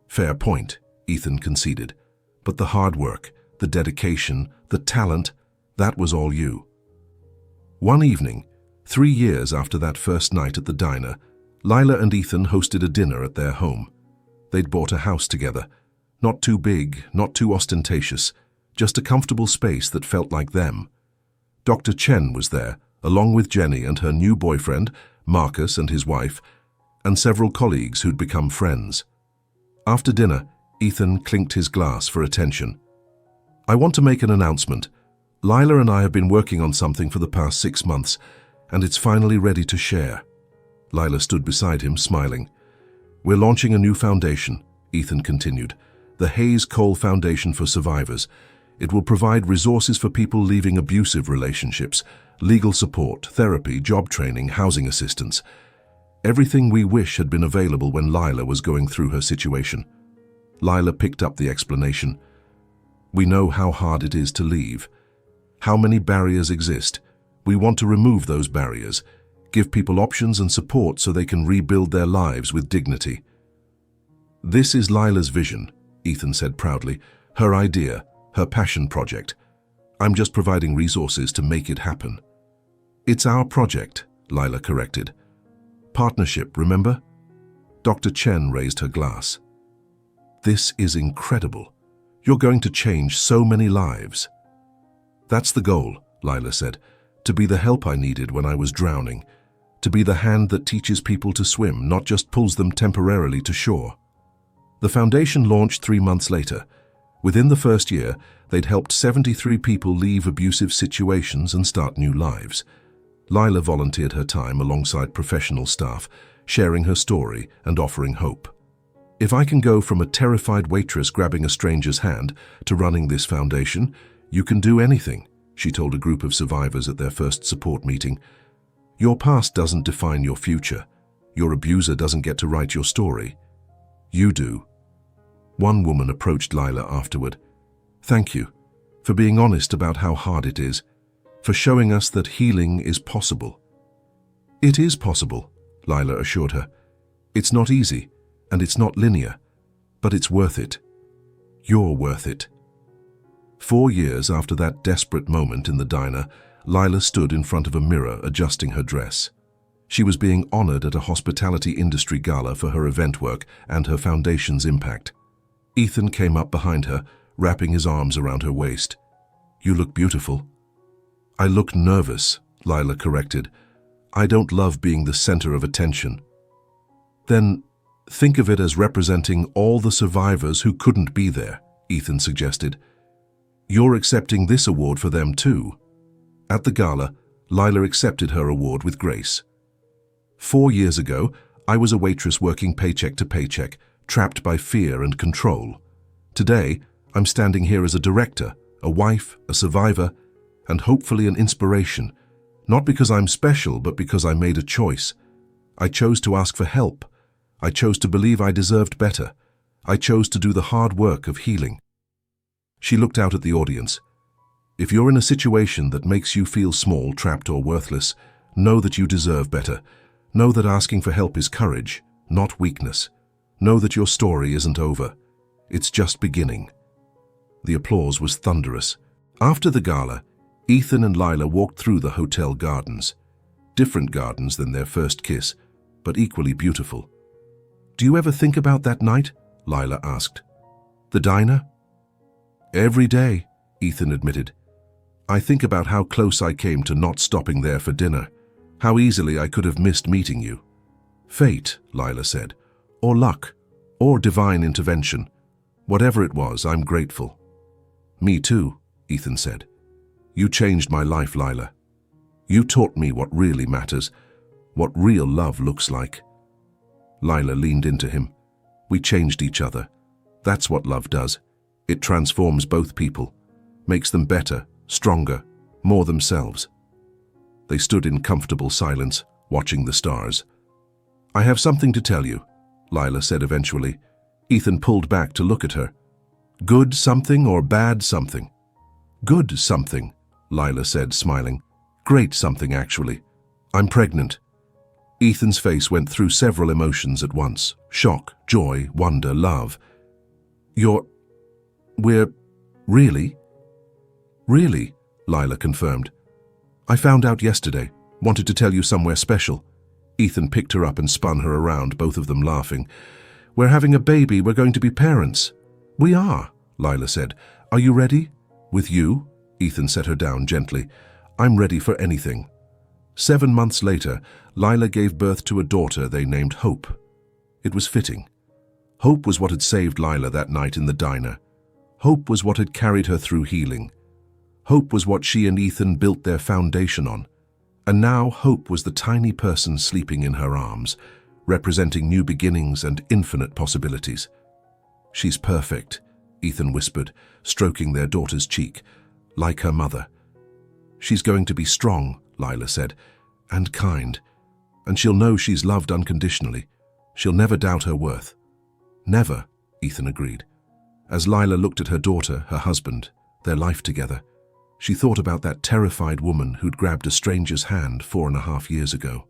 "Fair point," Ethan conceded. "But the hard work, the dedication, the talent, that was all you." One evening, 3 years after that first night at the diner, Lila and Ethan hosted a dinner at their home. They'd bought a house together. Not too big, not too ostentatious, just a comfortable space that felt like them. Dr. Chen was there, along with Jenny and her new boyfriend, Marcus and his wife, and several colleagues who'd become friends. After dinner, Ethan clinked his glass for attention. "I want to make an announcement. Lila and I have been working on something for the past 6 months, and it's finally ready to share." Lila stood beside him, smiling. "We're launching a new foundation," Ethan continued. "The Hayes Cole Foundation for Survivors. It will provide resources for people leaving abusive relationships, legal support, therapy, job training, housing assistance. Everything we wish had been available when Lila was going through her situation." Lila picked up the explanation. "We know how hard it is to leave. How many barriers exist. We want to remove those barriers, give people options and support so they can rebuild their lives with dignity." "This is Lila's vision," Ethan said proudly. "Her idea, her passion project. I'm just providing resources to make it happen." "It's our project," Lila corrected. "Partnership, remember?" Dr. Chen raised her glass. "This is incredible. You're going to change so many lives." "That's the goal," Lila said. "To be the help I needed when I was drowning. To be the hand that teaches people to swim, not just pulls them temporarily to shore." The foundation launched 3 months later. Within the first year, they'd helped 73 people leave abusive situations and start new lives. Lila volunteered her time alongside professional staff, sharing her story and offering hope. "If I can go from a terrified waitress grabbing a stranger's hand to running this foundation, you can do anything," she told a group of survivors at their first support meeting. "Your past doesn't define your future. Your abuser doesn't get to write your story. You do." One woman approached Lila afterward. "Thank you for being honest about how hard it is. for showing us that healing is possible. It is possible, Lila assured her. It's not easy, and it's not linear, but it's worth it. You're worth it. 4 years after that desperate moment in the diner, Lila stood in front of a mirror adjusting her dress. She was being honored at a hospitality industry gala for her event work and her foundation's impact. Ethan came up behind her, wrapping his arms around her waist. "You look beautiful." "I look nervous," Lila corrected. "I don't love being the center of attention." "Then think of it as representing all the survivors who couldn't be there," Ethan suggested. "You're accepting this award for them too." At the gala, Lila accepted her award with grace. 4 years ago, I was a waitress working paycheck to paycheck, trapped by fear and control. Today, I'm standing here as a director, a wife, a survivor, and hopefully an inspiration, not because I'm special, but because I made a choice. I chose to ask for help. I chose to believe I deserved better. I chose to do the hard work of healing. She looked out at the audience. If you're in a situation that makes you feel small, trapped, or worthless, know that you deserve better. Know that asking for help is courage, not weakness. Know that your story isn't over. It's just beginning. The applause was thunderous. After the gala, Ethan and Lila walked through the hotel gardens. Different gardens than their first kiss, but equally beautiful. "Do you ever think about that night?" Lila asked. "The diner?" "Every day," Ethan admitted. "I think about how close I came to not stopping there for dinner, how easily I could have missed meeting you. Fate," Lila said, "or luck, or divine intervention. Whatever it was, I'm grateful." "Me too," Ethan said. "You changed my life, Lila. You taught me what really matters, what real love looks like." Lila leaned into him. "We changed each other. That's what love does. It transforms both people, makes them better, stronger, more themselves." They stood in comfortable silence, watching the stars. "I have something to tell you," Lila said eventually. Ethan pulled back to look at her. "Good something or bad something?" "Good something," Lila said, smiling. "Great something, actually. I'm pregnant." Ethan's face went through several emotions at once: shock, joy, wonder, love. We're really?" "Really," Lila confirmed. "I found out yesterday. Wanted to tell you somewhere special." Ethan picked her up and spun her around, both of them laughing. "We're having a baby. We're going to be parents." "We are," Lila said. "Are you ready?" "With you?" Ethan set her down gently. "I'm ready for anything." 7 months later, Lila gave birth to a daughter they named Hope. It was fitting. Hope was what had saved Lila that night in the diner. Hope was what had carried her through healing. Hope was what she and Ethan built their foundation on. And now Hope was the tiny person sleeping in her arms, representing new beginnings and infinite possibilities. "She's perfect," Ethan whispered, stroking their daughter's cheek, "like her mother." "She's going to be strong," Lila said, "and kind. And she'll know she's loved unconditionally. She'll never doubt her worth." "Never," Ethan agreed. As Lila looked at her daughter, her husband, their life together, she thought about that terrified woman who'd grabbed a stranger's hand 4.5 years ago.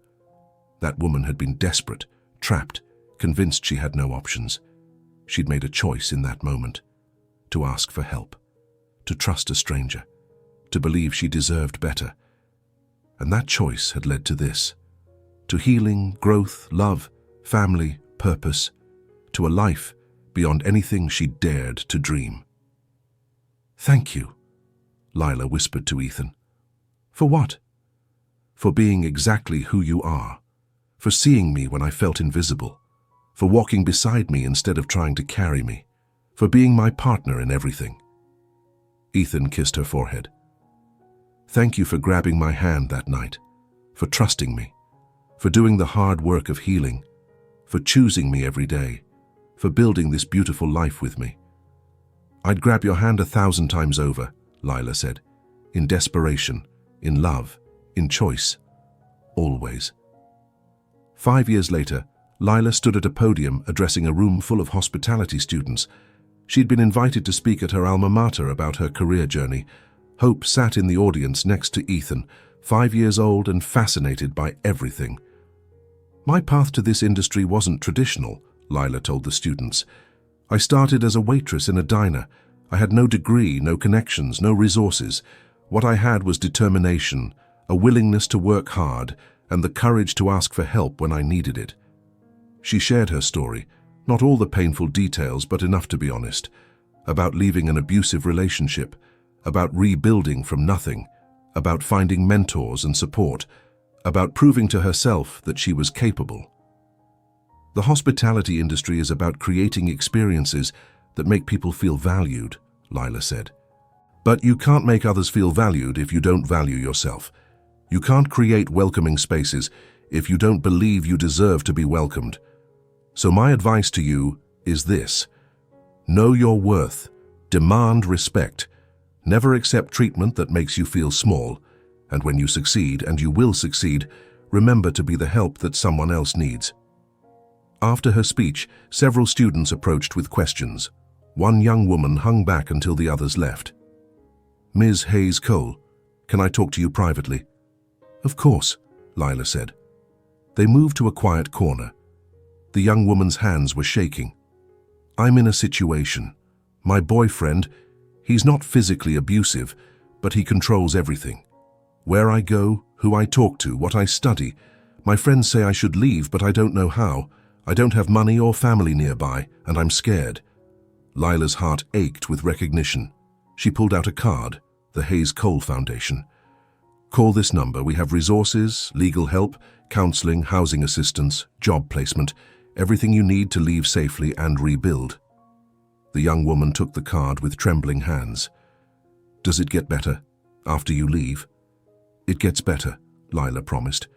That woman had been desperate, trapped, convinced she had no options. She'd made a choice in that moment: to ask for help, to trust a stranger, to believe she deserved better. And that choice had led to this: to healing, growth, love, family, purpose, to a life beyond anything she dared to dream. "Thank you," Lila whispered to Ethan. "For what?" "For being exactly who you are. For seeing me when I felt invisible. For walking beside me instead of trying to carry me. For being my partner in everything." Ethan kissed her forehead. "Thank you for grabbing my hand that night. For trusting me. For doing the hard work of healing. For choosing me every day. For building this beautiful life with me." "I'd grab your hand 1,000 times over," Lila said. "In desperation, in love, in choice. Always." 5 years later, Lila stood at a podium addressing a room full of hospitality students. She'd been invited to speak at her alma mater about her career journey, Hope sat in the audience next to Ethan, 5 years old and fascinated by everything. "My path to this industry wasn't traditional," Lila told the students. "I started as a waitress in a diner. I had no degree, no connections, no resources. What I had was determination, a willingness to work hard, and the courage to ask for help when I needed it." She shared her story, not all the painful details, but enough to be honest, about leaving an abusive relationship, about rebuilding from nothing, about finding mentors and support, about proving to herself that she was capable. "The hospitality industry is about creating experiences that make people feel valued," Lila said. "But you can't make others feel valued if you don't value yourself. You can't create welcoming spaces if you don't believe you deserve to be welcomed. So my advice to you is this: know your worth, demand respect, never accept treatment that makes you feel small, and when you succeed, and you will succeed, remember to be the help that someone else needs." After her speech, several students approached with questions. One young woman hung back until the others left. "Ms. Hayes Cole, can I talk to you privately?" "Of course," Lila said. They moved to a quiet corner. The young woman's hands were shaking. "I'm in a situation. My boyfriend, he's not physically abusive, but he controls everything. Where I go, who I talk to, what I study. My friends say I should leave, but I don't know how. I don't have money or family nearby, and I'm scared." Lila's heart ached with recognition. She pulled out a card, the Hayes Cole Foundation. "Call this number. We have resources, legal help, counseling, housing assistance, job placement, everything you need to leave safely and rebuild." The young woman took the card with trembling hands. "Does it get better after you leave?" "It gets better," Lila promised.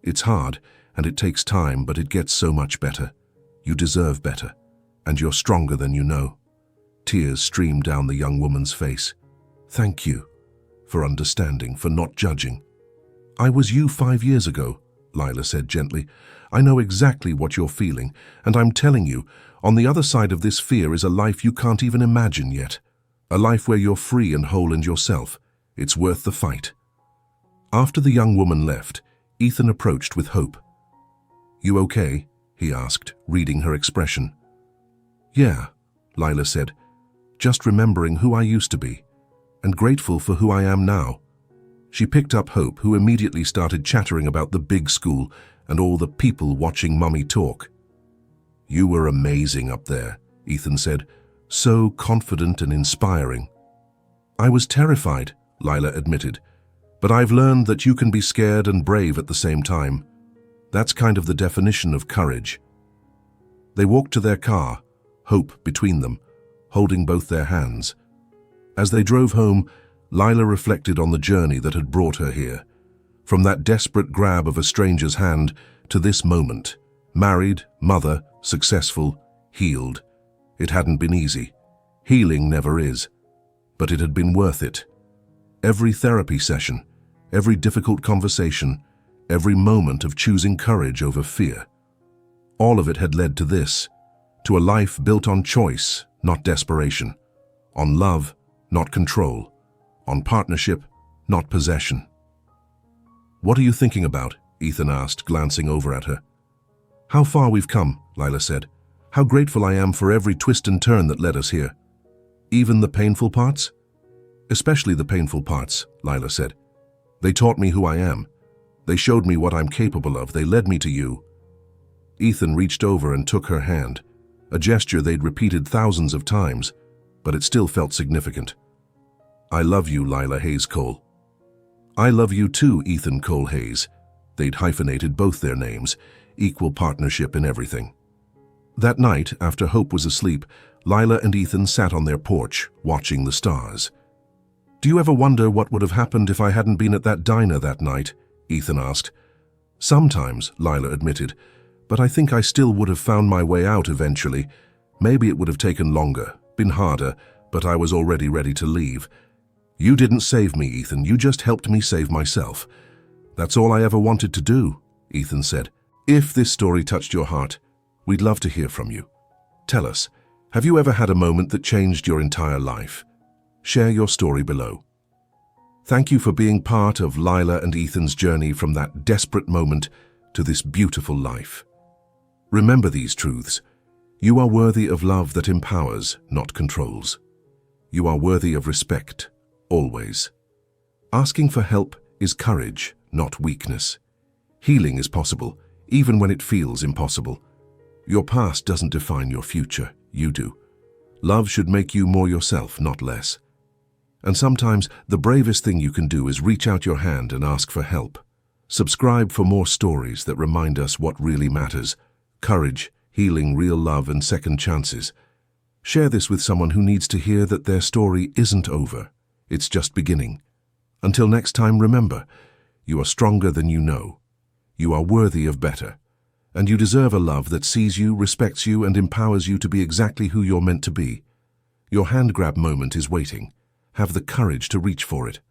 "It's hard, and it takes time, but it gets so much better. You deserve better, and you're stronger than you know." Tears streamed down the young woman's face. "Thank you for understanding, for not judging." "I was you 5 years ago," Lila said gently. "I know exactly what you're feeling, and I'm telling you, on the other side of this fear is a life you can't even imagine yet. A life where you're free and whole in yourself. It's worth the fight." After the young woman left, Ethan approached with hope. "You okay?" he asked, reading her expression. "Yeah," Lila said, "just remembering who I used to be, and grateful for who I am now." She picked up Hope, who immediately started chattering about the big school and all the people watching Mummy talk. "You were amazing up there," Ethan said, "so confident and inspiring." "I was terrified," Lila admitted, "but I've learned that you can be scared and brave at the same time. That's kind of the definition of courage." They walked to their car, Hope between them, holding both their hands. As they drove home, Lila reflected on the journey that had brought her here. From that desperate grab of a stranger's hand to this moment, married, mother, successful, healed. It hadn't been easy. Healing never is. But it had been worth it. Every therapy session, every difficult conversation, every moment of choosing courage over fear. All of it had led to this, to a life built on choice, not desperation, on love, not control, on partnership, not possession. "What are you thinking about?" Ethan asked, glancing over at her. "How far we've come," Lila said. "How grateful I am for every twist and turn that led us here. Even the painful parts?" "Especially the painful parts," Lila said. "They taught me who I am. They showed me what I'm capable of. They led me to you." Ethan reached over and took her hand, a gesture they'd repeated thousands of times, but it still felt significant. "I love you, Lila Hayes Cole." "I love you too, Ethan Cole Hayes." They'd hyphenated both their names, equal partnership in everything. That night, after Hope was asleep, Lila and Ethan sat on their porch, watching the stars. "Do you ever wonder what would have happened if I hadn't been at that diner that night?" Ethan asked. "Sometimes," Lila admitted, "but I think I still would have found my way out eventually. Maybe it would have taken longer, been harder, but I was already ready to leave. You didn't save me, Ethan. You just helped me save myself. That's all I ever wanted to do," Ethan said. "If this story touched your heart, we'd love to hear from you. Tell us, have you ever had a moment that changed your entire life? Share your story below." Thank you for being part of Lila and Ethan's journey from that desperate moment to this beautiful life. Remember these truths. You are worthy of love that empowers, not controls. You are worthy of respect, always. Asking for help is courage, not weakness. Healing is possible, even when it feels impossible. Your past doesn't define your future, you do. Love should make you more yourself, not less. And sometimes the bravest thing you can do is reach out your hand and ask for help. Subscribe for more stories that remind us what really matters: courage, healing, real love, and second chances. Share this with someone who needs to hear that their story isn't over. It's just beginning. Until next time, remember, you are stronger than you know. You are worthy of better. And you deserve a love that sees you, respects you, and empowers you to be exactly who you're meant to be. Your hand grab moment is waiting. Have the courage to reach for it.